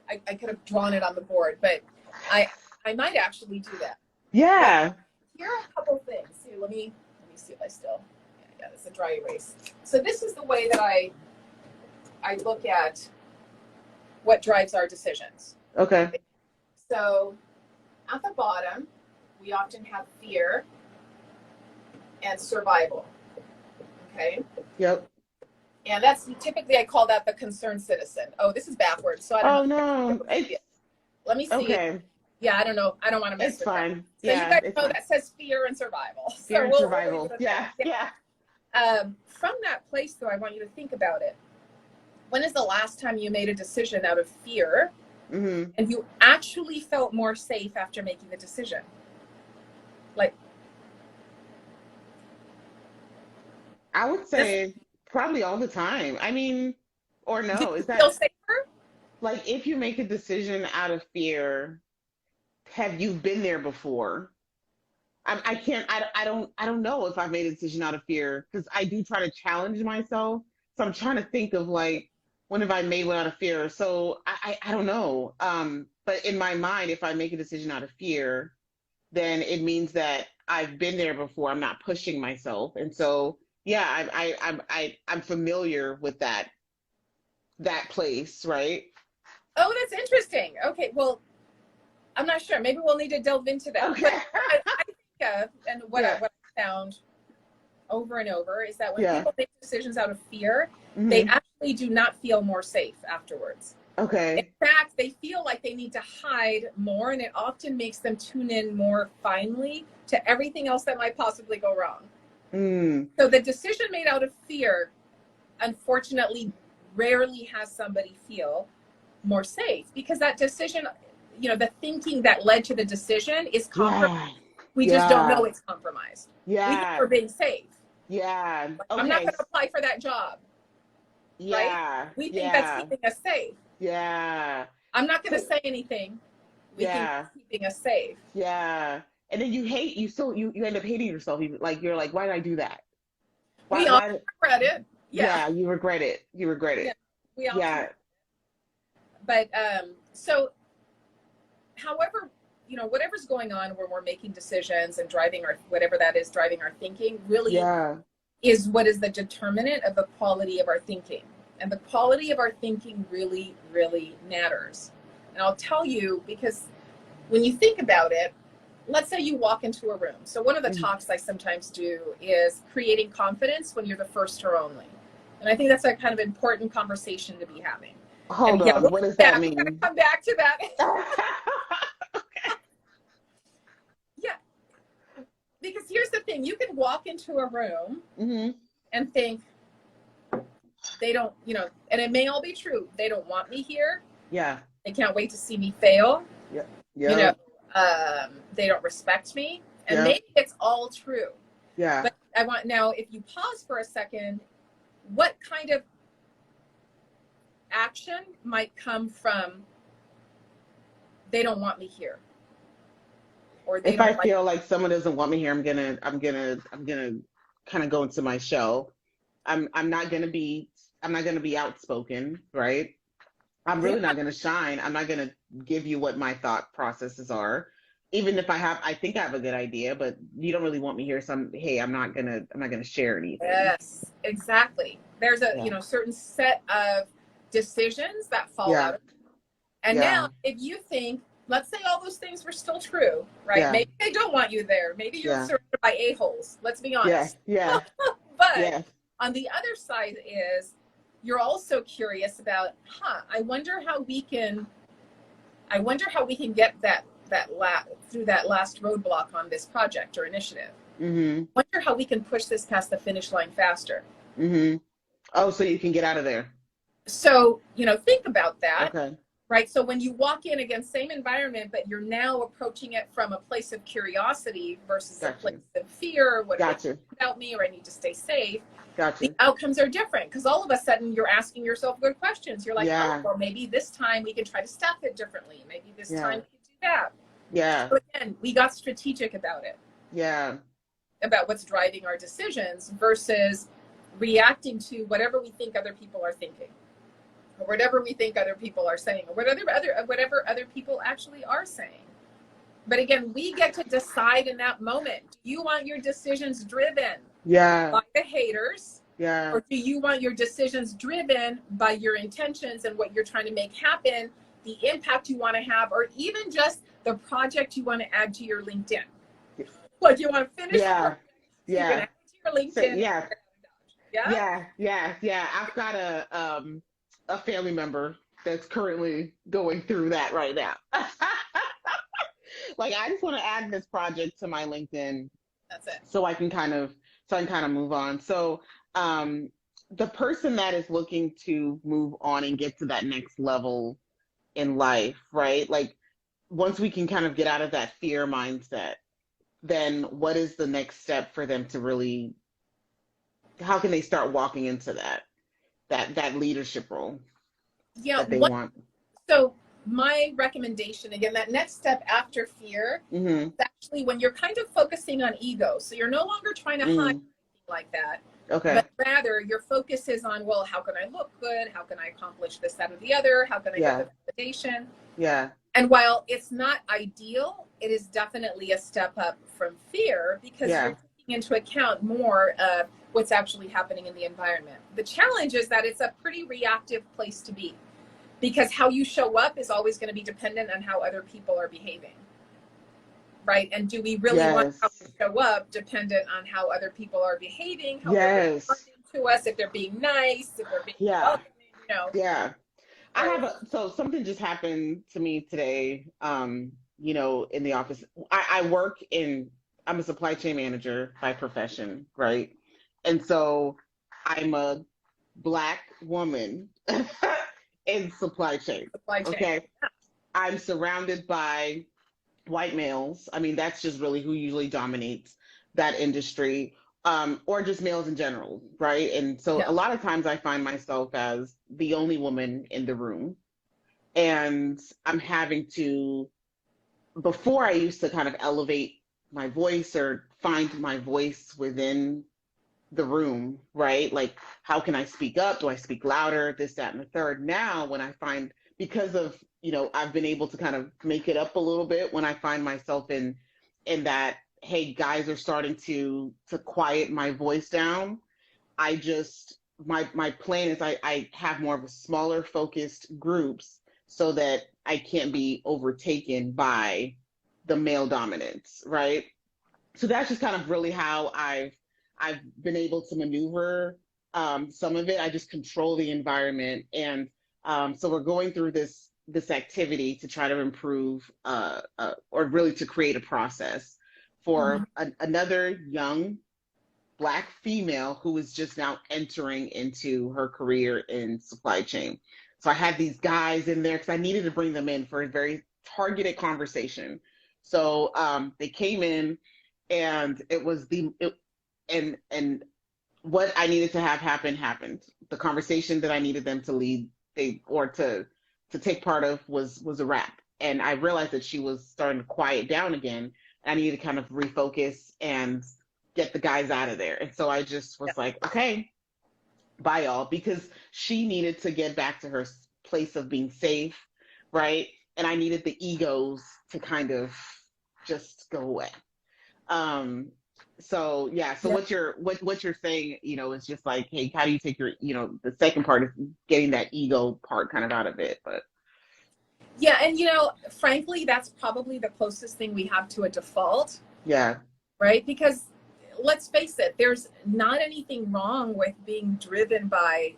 I could have drawn it on the board, but I might actually do that. Yeah. Here are a couple things. Here, let me see if I still, yeah, it's a dry erase. So this is the way that I look at what drives our decisions. Okay. So at the bottom, we often have fear and survival. Okay. Yep. And that's typically, I call that the concerned citizen. Oh, this is backwards. So I don't know. No. Let me see. Okay. Yeah, I don't know. I don't want to mess It's with fine. that. So Yeah, you guys it's know fine. that says fear and survival. Fear and we'll survival. leave it Yeah. at that. Yeah. From that place, though, I want you to think about it. When is the last time you made a decision out of fear Mm-hmm. and you actually felt more safe after making the decision? Like, I would say probably all the time. I mean, or no, do you is feel that safer? like if you make a decision out of fear, have you been there before? I can't, I don't know if I've made a decision out of fear because I do try to challenge myself. So I'm trying to think of like, when have I made one out of fear? So I don't know. But in my mind, if I make a decision out of fear, then it means that I've been there before. I'm not pushing myself. And so, yeah, I'm familiar with that place, right? Oh, that's interesting. Okay, well, I'm not sure. Maybe we'll need to delve into that. Okay. But I think of, and what Yeah. I found over and over is that when Yeah. people make decisions out of fear, Mhm. they actually do not feel more safe afterwards. In Okay. fact, they feel like they need to hide more, and it often makes them tune in more finely to everything else that might possibly go wrong. Mm. So the decision made out of fear, unfortunately, rarely has somebody feel more safe because that decision, the thinking that led to the decision is compromised. Yeah. We just don't know Yeah. it's compromised. Yeah. We think we're being safe. Yeah. I'm not Okay. going to apply for that job. Yeah. We think Yeah. that's keeping us safe. Yeah. I'm not going to say anything. We think Yeah. that's keeping us safe. Yeah. And then you end up hating yourself. You're like, why did I do that? We all regret it. Yeah, you regret it. Yeah, we all Yeah. But so however, whatever's going on when we're making decisions and driving our thinking really Yeah. is what is the determinant of the quality of our thinking. And the quality of our thinking really, really matters. And I'll tell you, because when you think about it, let's say you walk into a room. So one of the talks I sometimes do is creating confidence when you're the first or only. And I think that's a kind of important conversation to be having. Hold on. What does that mean? We're going to come back to that. Okay. Yeah. Because here's the thing. You can walk into a room Mm-hmm. and think, they don't, and it may all be true. They don't want me here. Yeah. They can't wait to see me fail. Yeah. Yeah. They don't respect me. And Yeah. maybe it's all true. Yeah. But I want now, if you pause for a second, what kind of action might come from they don't want me here? Or they If don't I feel like someone doesn't want me here, I'm gonna kind of go into my shell. I'm not gonna be outspoken, right? I'm really not gonna shine. I'm not gonna give you what my thought processes are, even if I think I have a good idea, but you don't really want me here. So I'm not gonna share anything. Yes, exactly. There's a certain set of decisions that fall out of it. And now if you think, let's say all those things were still true, right? Yeah. Maybe they don't want you there. Maybe you're surrounded by a-holes. Let's be honest. Yeah. But on the other side is you're also curious about, I wonder how we can get through that last roadblock on this project or initiative. Mm-hmm. Wonder how we can push this past the finish line faster. Mm-hmm. Oh, so you can get out of there. So, think about that. Okay. Right. So when you walk in again, same environment, but you're now approaching it from a place of curiosity versus a place of fear. What about me, or I need to stay safe. The outcomes are different because all of a sudden you're asking yourself good questions. You're like, oh, well, maybe this time we can try to staff it differently. Maybe this time we can do that. Yeah. So again, we got strategic about it. Yeah. About what's driving our decisions versus reacting to whatever we think other people are thinking. Or whatever we think other people are saying, or whatever other people actually are saying. But again, we get to decide in that moment. Do you want your decisions driven Yeah. by the haters? Yeah. Or do you want your decisions driven by your intentions and what you're trying to make happen, the impact you want to have, or even just the project you want to add to your LinkedIn? Like, you want to finish the Yeah. project, so you can Yeah. add it to your So, LinkedIn. yeah. Yeah? Yeah. I've got a family member that's currently going through that right now. Like, I just want to add this project to my LinkedIn That's it. so I can kind of move on. So um the person that is looking to move on and get to that next level in life, right? Like, once we can kind of get out of that fear mindset, then what is the next step for them to really, how can they start walking into that leadership role Yeah. that they want? So my recommendation, again, that next step after fear, Mm-hmm. is actually when you're kind of focusing on ego. So you're no longer trying to hide anything like that, Okay. but rather your focus is on, well, how can I look good? How can I accomplish this, that, or the other? How can I get the validation? Yeah. And while it's not ideal, it is definitely a step up from fear, because you're taking into account more of what's actually happening in the environment. The challenge is that it's a pretty reactive place to be, because how you show up is always going to be dependent on how other people are behaving, right? And do we really want how we show up dependent on how other people are behaving, how they're responding to us, if they're being nice, if they're being welcoming, you know? Yeah. I have so something just happened to me today, in the office. I'm a supply chain manager by profession, right? And so I'm a Black woman in supply chain. Okay. I'm surrounded by white males. I mean, that's just really who usually dominates that industry, or just males in general, right? And so a lot of times I find myself as the only woman in the room, and I'm having to, before I used to kind of elevate my voice or find my voice within the room, right? Like, how can I speak up? Do I speak louder? This, that, and the third. Now, when I find, because of, I've been able to kind of make it up a little bit when I find myself in that, hey, guys are starting to quiet my voice down. I just, my plan is I have more of a smaller focused groups so that I can't be overtaken by the male dominance, right? So that's just kind of really how I've been able to maneuver some of it. I just control the environment, and so we're going through this activity to try to improve, or really to create a process for another young Black female who is just now entering into her career in supply chain. So I had these guys in there because I needed to bring them in for a very targeted conversation. So they came in, and it was and what I needed to have happen happened. The conversation that I needed them to lead, to take part of, was a wrap. And I realized that she was starting to quiet down again. I needed to kind of refocus and get the guys out of there. And so I just was like, okay, bye y'all, because she needed to get back to her place of being safe, right? And I needed the egos to kind of just go away. So what you're saying, is just like, hey, how do you take your, the second part is getting that ego part kind of out of it. But yeah, and frankly, that's probably the closest thing we have to a default. Yeah. Right? Because let's face it, there's not anything wrong with being driven by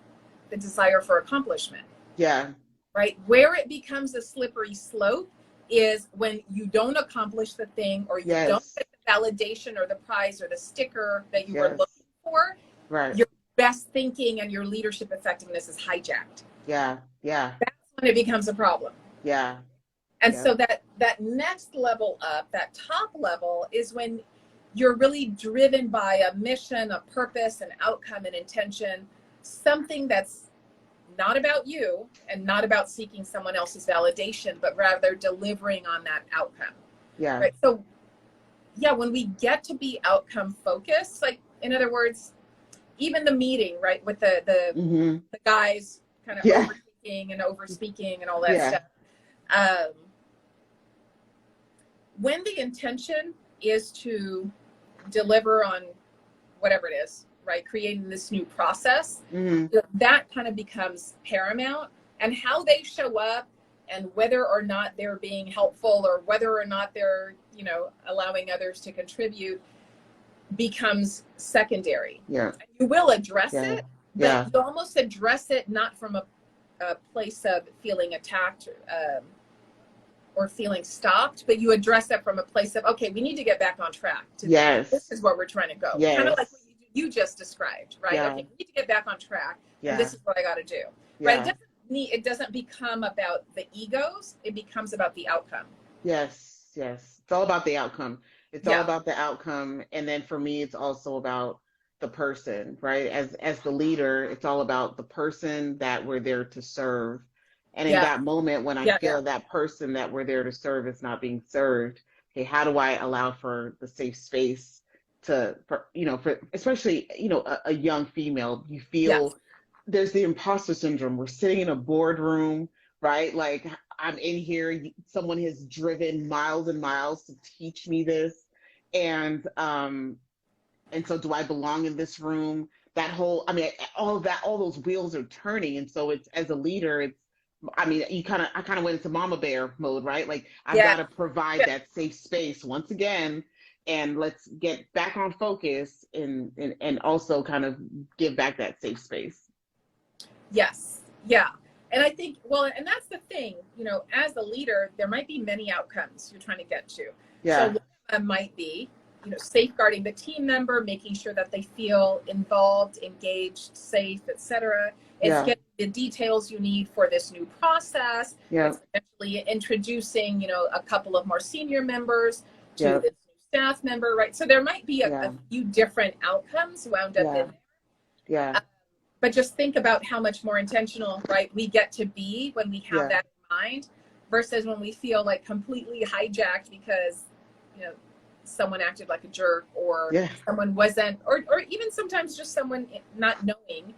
the desire for accomplishment. Yeah. Right? Where it becomes a slippery slope is when you don't accomplish the thing, or you don't get the validation or the prize or the sticker that you were looking for. Right. Your best thinking and your leadership effectiveness is hijacked. Yeah. Yeah. That's when it becomes a problem. Yeah. And so that next level up, that top level, is when you're really driven by a mission, a purpose, an outcome, an intention, something that's not about you and not about seeking someone else's validation, but rather delivering on that outcome. Yeah. Right. So yeah, when we get to be outcome focused, like, in other words, even the meeting, right, with the guys kind of overthinking and over speaking and all that stuff. When the intention is to deliver on whatever it is, right? Creating this new process, that kind of becomes paramount. And how they show up and whether or not they're being helpful or whether or not they're, allowing others to contribute becomes secondary. Yeah. You will address it, but Yeah. you almost address it not from a place of feeling attacked or feeling stopped, but you address it from a place of, okay, we need to get back on track. This is where we're trying to go. Yes. Kind of like what you just described, right? Yeah. Okay, we need to get back on track. Yeah. And this is what I got to do. Yeah. Right? It doesn't become about the egos. It becomes about the outcome. Yes. Yes. It's all about the outcome. It's all about the outcome. And then for me, it's also about the person, right? As the leader, it's all about the person that we're there to serve. And in that moment, when I feel that person that we're there to serve is not being served, okay, how do I allow for the safe space for especially, a young female, you feel there's the imposter syndrome. We're sitting in a boardroom, right? Like, I'm in here, someone has driven miles and miles to teach me this. And so do I belong in this room? All those wheels are turning. And so it's, as a leader, I kind of went into mama bear mode, right? Like, I've got to provide that safe space once again, and let's get back on focus and also kind of give back that safe space. Yes. Yeah. And I think, and that's the thing, as a leader, there might be many outcomes you're trying to get to. Yeah. So one of them might be, safeguarding the team member, making sure that they feel involved, engaged, safe, etc. It's getting the details you need for this new process. Yeah. It's eventually introducing, a couple of more senior members to this new staff member, right? So there might be a few different outcomes wound up in there. Yeah. But just think about how much more intentional, right, we get to be when we have that in mind versus when we feel like completely hijacked because, someone acted like a jerk or someone wasn't, or even sometimes just someone not knowing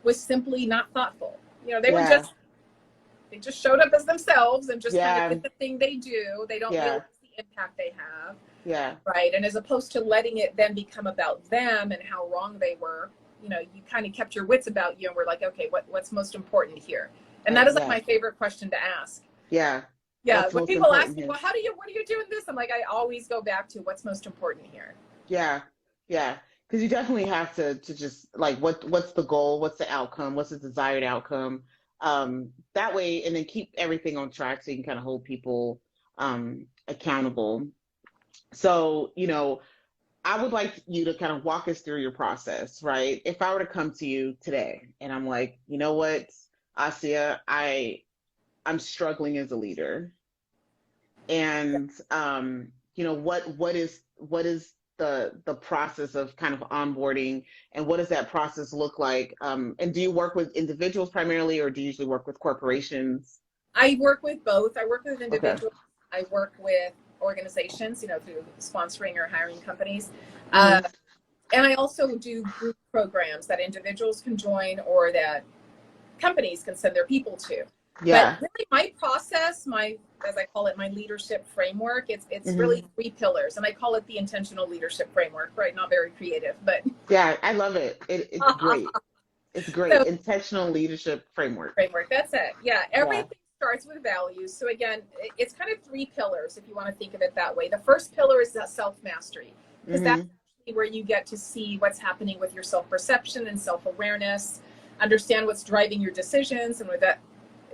was simply not thoughtful. They just showed up as themselves and just kind of did the thing they do. They don't realize the impact they have. Yeah. Right. And as opposed to letting it then become about them and how wrong they were, you kind of kept your wits about you and were like, okay, what's most important here? And that is like my favorite question to ask. Yeah. Yeah. When people ask me, well, what are you doing this? I'm like, I always go back to what's most important here. Yeah. Yeah. Because you definitely have to just like, what's the goal? What's the outcome? What's the desired outcome? That way, and then keep everything on track so you can kind of hold people accountable. So, I would like you to kind of walk us through your process, right? If I were to come to you today and I'm like, you know what, Asia, I'm struggling as a leader. And, what is the process of kind of onboarding, and what does that process look like? And do you work with individuals primarily, or do you usually work with corporations? I work with both. I work with individuals. Okay. I work with organizations, through sponsoring or hiring companies. And I also do group programs that individuals can join or that companies can send their people to. Yeah. But really my process, as I call it, my leadership framework, it's really 3 pillars. And I call it the intentional leadership framework, right? Not very creative, but. Yeah, I love it. It's great. It's great. So, intentional leadership framework. That's it. Yeah. Everything starts with values. So again, it's kind of 3 pillars if you want to think of it that way. The first pillar is that self-mastery, because that's actually where you get to see what's happening with your self-perception and self-awareness, understand what's driving your decisions, and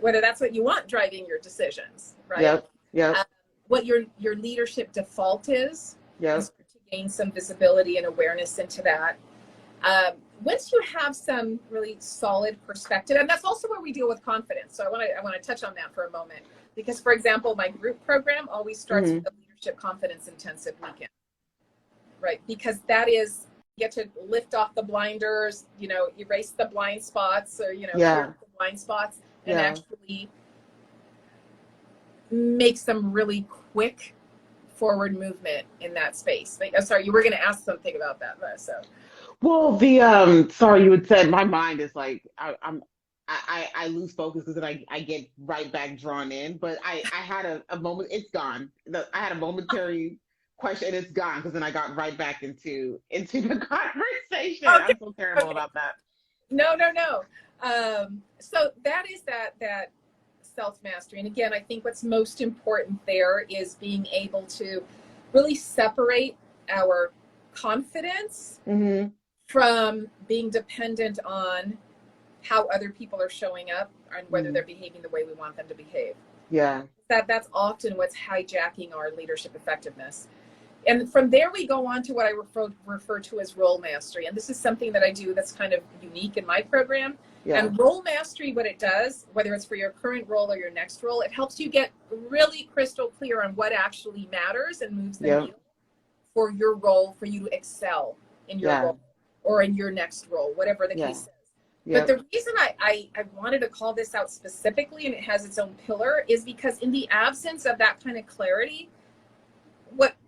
whether that's what you want driving your decisions, right? Yep. What your leadership default is to gain some visibility and awareness into that. Once you have some really solid perspective, and that's also where we deal with confidence. So I want to touch on that for a moment, because, for example, my group program always starts with a leadership confidence intensive weekend, right? Because that is, you get to lift off the blinders, erase the blind spots, or the blind spots, and actually make some really quick forward movement in that space. I'm sorry, you were going to ask something about that, so. Well, sorry, you had said, my mind is like, I lose focus because then I get right back drawn in. But I had a moment, it's gone. I had a momentary question and it's gone because then I got right back into the conversation. Okay. I'm so terrible about that. No. So that is that self-mastery. And again, I think what's most important there is being able to really separate our confidence from being dependent on how other people are showing up and whether they're behaving the way we want them to behave. Yeah. That's often what's hijacking our leadership effectiveness. And from there, we go on to what I refer to as role mastery. And this is something that I do that's kind of unique in my program. Yeah. And role mastery, what it does, whether it's for your current role or your next role, it helps you get really crystal clear on what actually matters and moves the needle for your role, for you to excel in your role or in your next role, whatever the case is. But the reason I wanted to call this out specifically, and it has its own pillar, is because in the absence of that kind of clarity,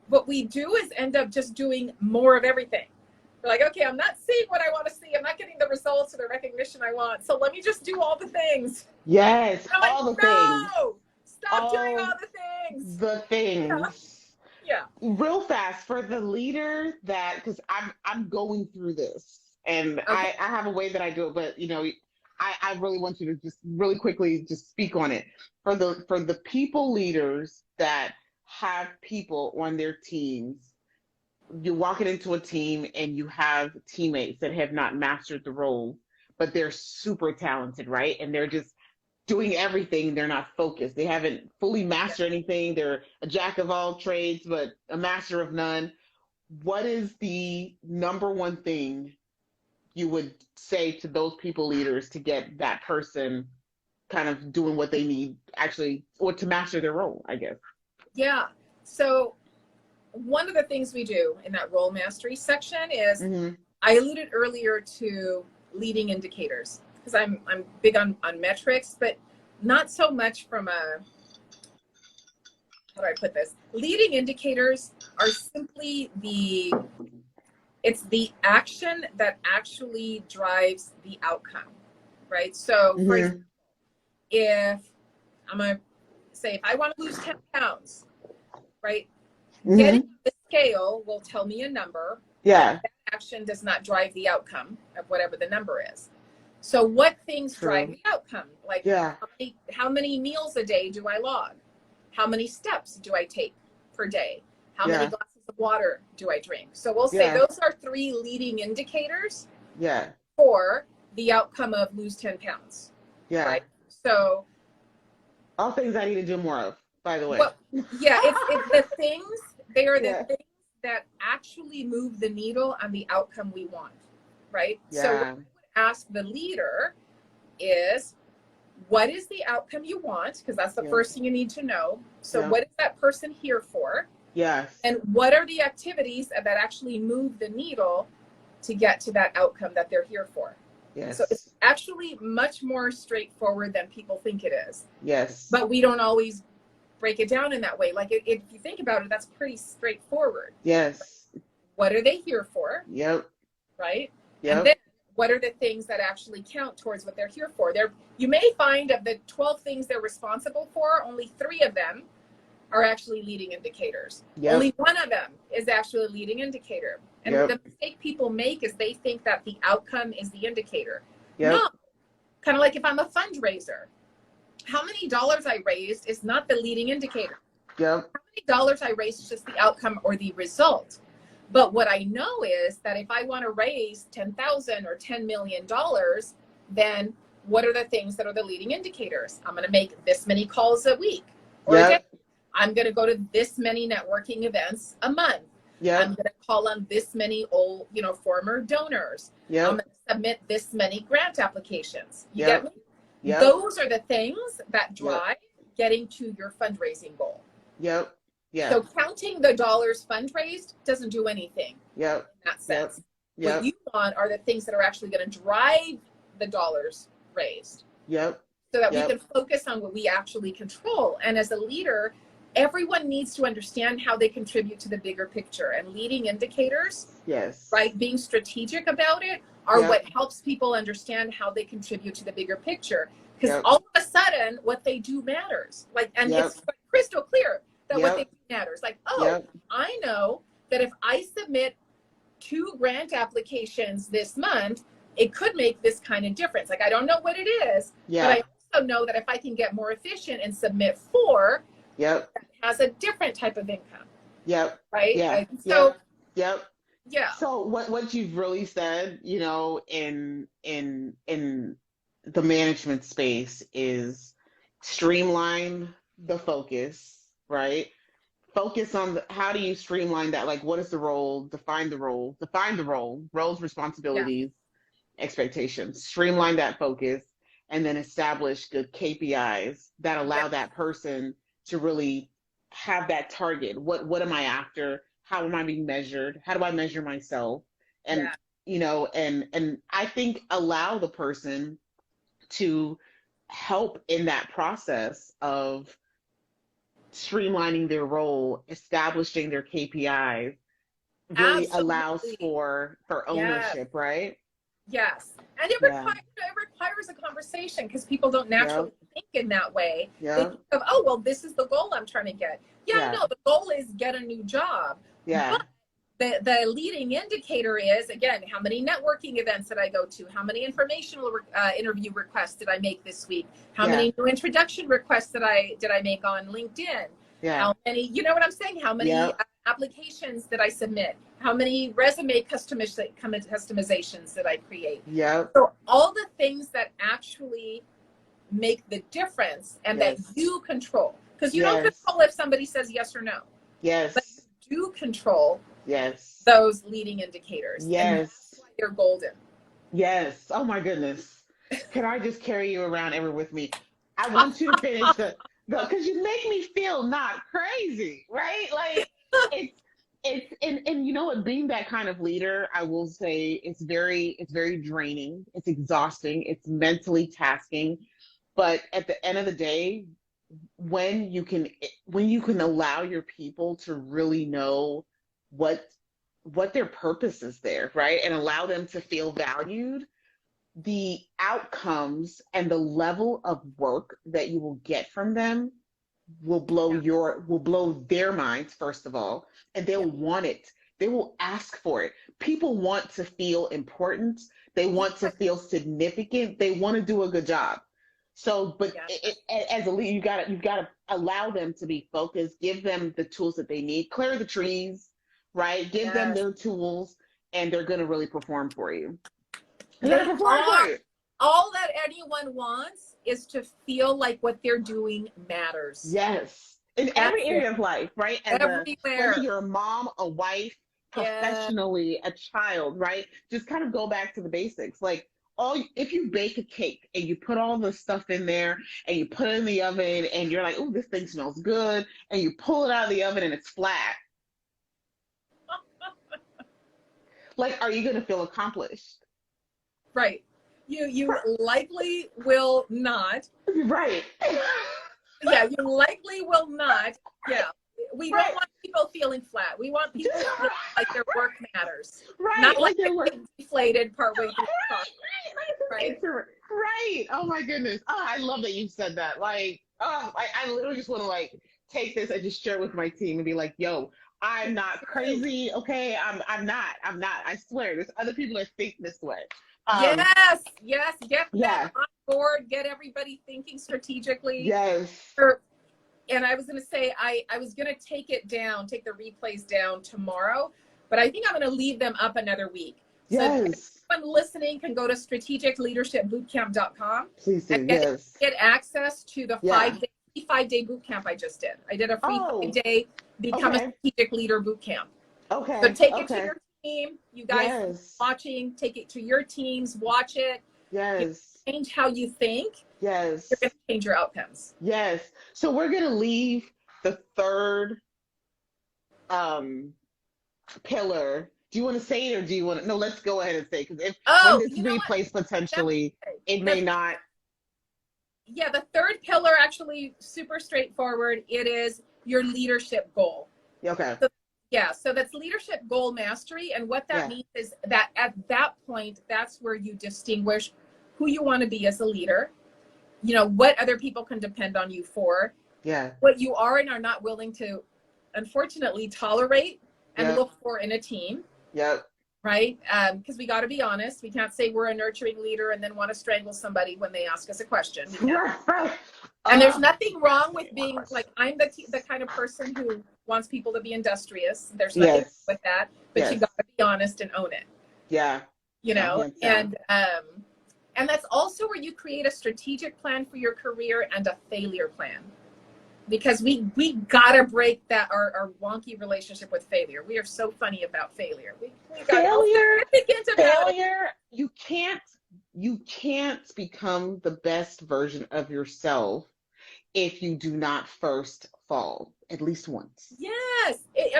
what we do is end up just doing more of everything. We're like, okay, I'm not seeing what I want to see. I'm not getting the results or the recognition I want. So let me just do all the things. Yes, all the things. Stop doing all the things. The things. Yeah. Real fast for the leader that, because I'm going through this, and I have a way that I do it, but I really want you to just really quickly just speak on it. For the people leaders that have people on their teams, you're walking into a team and you have teammates that have not mastered the role, but they're super talented, right? And they're just doing everything. They're not focused. They haven't fully mastered anything. They're a jack of all trades, but a master of none. What is the number one thing you would say to those people leaders to get that person kind of doing what they need actually, or to master their role, I guess? Yeah. So one of the things we do in that role mastery section is I alluded earlier to leading indicators, because I'm big on metrics, but not so much from a, how do I put this? Leading indicators are simply it's the action that actually drives the outcome, right? So for example, if I want to lose 10 pounds, right? Getting the scale will tell me a number. Yeah. That action does not drive the outcome of whatever the number is. So what things drive the outcome? Like how many meals a day do I log? How many steps do I take per day? How many glasses of water do I drink? So we'll say those are 3 leading indicators for the outcome of lose 10 pounds. Yeah. Right? So all things I need to do more of, by the way. Well, it's the things, they are the things that actually move the needle on the outcome we want, right? Yeah. So what I would ask the leader is, what is the outcome you want? Because that's the first thing you need to know. So what is that person here for? Yes. And what are the activities that actually move the needle to get to that outcome that they're here for? Yes. So it's actually much more straightforward than people think it is. Yes. But we don't always break it down in that way. Like if you think about it, that's pretty straightforward. Yes. What are they here for? Yep. Right? Yep. And then what are the things that actually count towards what they're here for? You may find of the 12 things they're responsible for, only 3 of them are actually leading indicators. Yep. Only 1 of them is actually a leading indicator. And the mistake people make is they think that the outcome is the indicator. Yep. No. Kind of like if I'm a fundraiser, how many dollars I raised is not the leading indicator. Yep. How many dollars I raised is just the outcome or the result. But what I know is that if I want to raise $10,000 or $10 million, then what are the things that are the leading indicators? I'm going to make this many calls a week or a day. I'm going to go to this many networking events a month. Yeah. I'm going to call on this many old, former donors. Yeah. I'm going to submit this many grant applications. You get me? Yep. Those are the things that drive getting to your fundraising goal. Yep. Yeah. So counting the dollars fundraised doesn't do anything. Yep. In that sense. Yep. What you want are the things that are actually going to drive the dollars raised. Yep. So that we can focus on what we actually control. And as a leader, everyone needs to understand how they contribute to the bigger picture, and leading indicators, right, being strategic about it are what helps people understand how they contribute to the bigger picture. Because all of a sudden, what they do matters. And it's crystal clear. that what they do matters. Like, oh, I know that if I submit 2 grant applications this month, it could make this kind of difference. Like, I don't know what it is, but I also know that if I can get more efficient and submit 4, that has a different type of income. Right? Yeah. So, yeah. So what you've really said, you know, in the management space is streamline the focus, right? Focus on how do you streamline that? Like, what is the role? Define the role, roles, responsibilities, expectations, streamline that focus, and then establish good KPIs that allow that person to really have that target. What am I after? How am I being measured? How do I measure myself? And you know, and I think allow the person to help in that process of streamlining their role, establishing their KPIs, really allows for ownership, right? Yes. And it requires a conversation because people don't naturally think in that way. They think of, oh, well, this is the goal I'm trying to get. No, the goal is get a new job. But the leading indicator is, again, how many networking events did I go to? How many informational interview requests did I make this week? How many new introduction requests did I make on LinkedIn? How many, you know what I'm saying? How many applications did I submit? How many resume customizations did I create? So all the things that actually make the difference and that you control. Because you don't control if somebody says yes or no. But you do control those leading indicators. And that's why you're golden. Oh my goodness. Can I just carry you around ever with me? I want you to finish because you make me feel not crazy, right? Like it's and you know what, being that kind of leader, I will say it's very draining, it's exhausting, it's mentally tasking. But at the end of the day, when you can allow your people to really know what their purpose is there, right? And allow them to feel valued, the outcomes and the level of work that you will get from them will blow their minds, first of all, and they'll want it. They will ask for it. People want to feel important. They want to feel significant. They want to do a good job. So, but as a leader, you've got to allow them to be focused, give them the tools that they need, clear the trees, right? Give them their tools, and they're going to really perform for you. All that anyone wants is to feel like what they're doing matters. In every area of life, right? Everywhere. Whether you're a mom, a wife, professionally, a child, right? Just kind of go back to the basics. Like, if you bake a cake and you put all the stuff in there and you put it in the oven and you're like, oh, this thing smells good, and you pull it out of the oven and it's flat. Like, are you going to feel accomplished? Right. You likely will not. Right. You likely will not. We don't want people feeling flat. We want people to feel like their work matters. Not like they're deflated partway through the process. Right. Oh my goodness. Oh, I love that you said that. Like, I literally just want to like take this and just share it with my team and be like, yo, I'm not crazy. Okay. I'm not. I swear there's other people that think this way. Yes. Get that on board. Get everybody thinking strategically. And I was going to say, I was going to take the replays down tomorrow, but I think I'm going to leave them up another week. So anyone listening can go to strategicleadershipbootcamp.com. Please do. And get access to the 5-day boot camp I just did. I did a free 5-day Become a Strategic Leader boot camp. So take it to your team. You guys watching, take it to your teams, watch it. Change how you think. You're going to change your outcomes. So we're going to leave the third pillar. Do you want to say it or do you want to? No, let's go ahead and say it, because when this replays potentially, it may not. The third pillar, actually super straightforward. It is your leadership goal. So that's leadership goal mastery. And what that means is that at that point, that's where you distinguish who you want to be as a leader, you know, what other people can depend on you for, Yeah. what you are and are not willing to, unfortunately, tolerate and Yep. look for in a team. Yep. Right? Because we got to be honest. We can't say we're a nurturing leader and then want to strangle somebody when they ask us a question. And there's nothing wrong with being like, I'm the kind of person who wants people to be industrious. There's nothing wrong with that, but you got to be honest and own it. Yeah. You know, and that's also where you create a strategic plan for your career and a failure plan. Because we gotta break that our wonky relationship with failure. We are so funny about failure. We Failure. Failure. You can't become the best version of yourself if you do not first fall at least once. Yes, it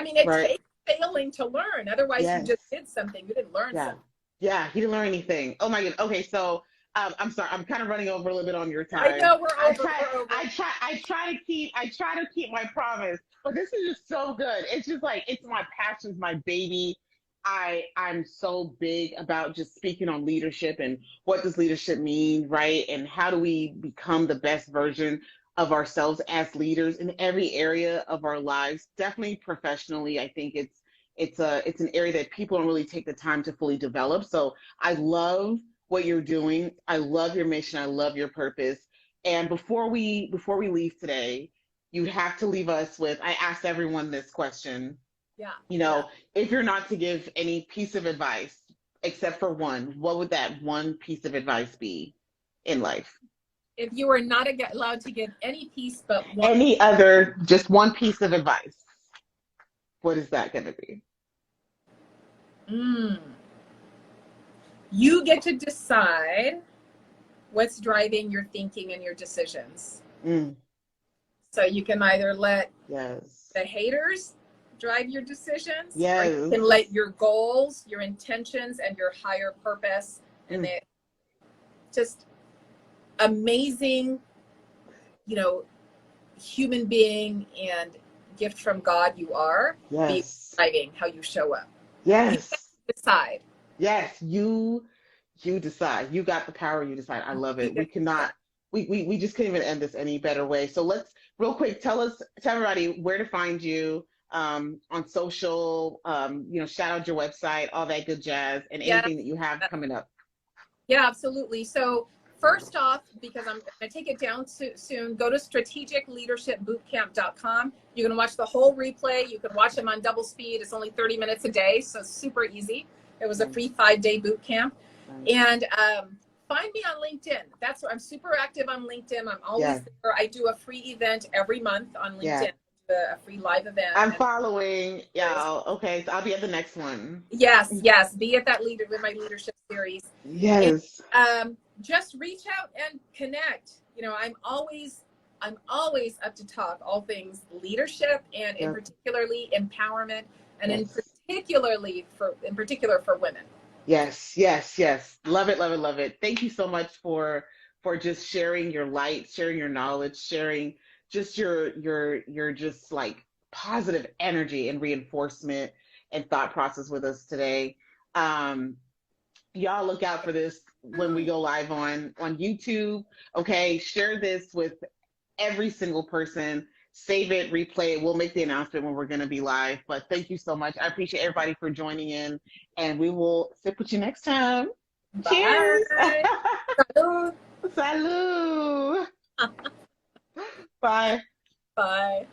takes failing to learn. Otherwise, you just did something. You didn't learn something. Yeah, he didn't learn anything. Oh my goodness. Okay, so. I'm sorry. I'm kind of running over a little bit on your time. I know we're over. I try to keep my promise, but this is just so good. It's just like it's my passion, my baby. I'm so big about just speaking on leadership and what does leadership mean, right? And how do we become the best version of ourselves as leaders in every area of our lives? Definitely professionally, I think it's an area that people don't really take the time to fully develop. So I love what you're doing. I love your mission. I love your purpose. And before we leave today, you have to leave us with, I asked everyone this question. Yeah. You know, if you're not to give any piece of advice, except for one, what would that one piece of advice be in life? If you were not allowed to give any piece but one. Any other, just one piece of advice, what is that going to be? You get to decide what's driving your thinking and your decisions. So you can either let the haters drive your decisions, or you can let your goals, your intentions, and your higher purpose, and the just amazing, human being and gift from God you are, be deciding how you show up. Yes. You decide. Yes, you decide. You got the power, you decide. I love it. We cannot, we just couldn't even end this any better way. So let's real quick, tell everybody where to find you on social, shout out your website, all that good jazz, and anything that you have coming up. Yeah, absolutely. So first off, because I'm going to take it down soon, go to strategicleadershipbootcamp.com. You can watch the whole replay. You can watch them on double speed. It's only 30 minutes a day, so super easy. It was a free 5-day boot camp. And find me on LinkedIn. That's where I'm super active on LinkedIn. I'm always there. I do a free event every month on LinkedIn, a free live event. I'm following y'all. Okay, so I'll be at the next one. Yes. Be at that with my leadership series. Yes. And, just reach out and connect. I'm always up to talk all things leadership and in particularly empowerment and in particular for women. Yes. Love it. Thank you so much for just sharing your light, sharing your knowledge, sharing just your just like positive energy and reinforcement and thought process with us today. Y'all look out for this when we go live on YouTube. Okay, share this with every single person. Save it, replay it. We'll make the announcement when we're going to be live. But thank you so much. I appreciate everybody for joining in, and we will sit with you next time. Bye. Cheers. Salud. Salud. Bye. Bye.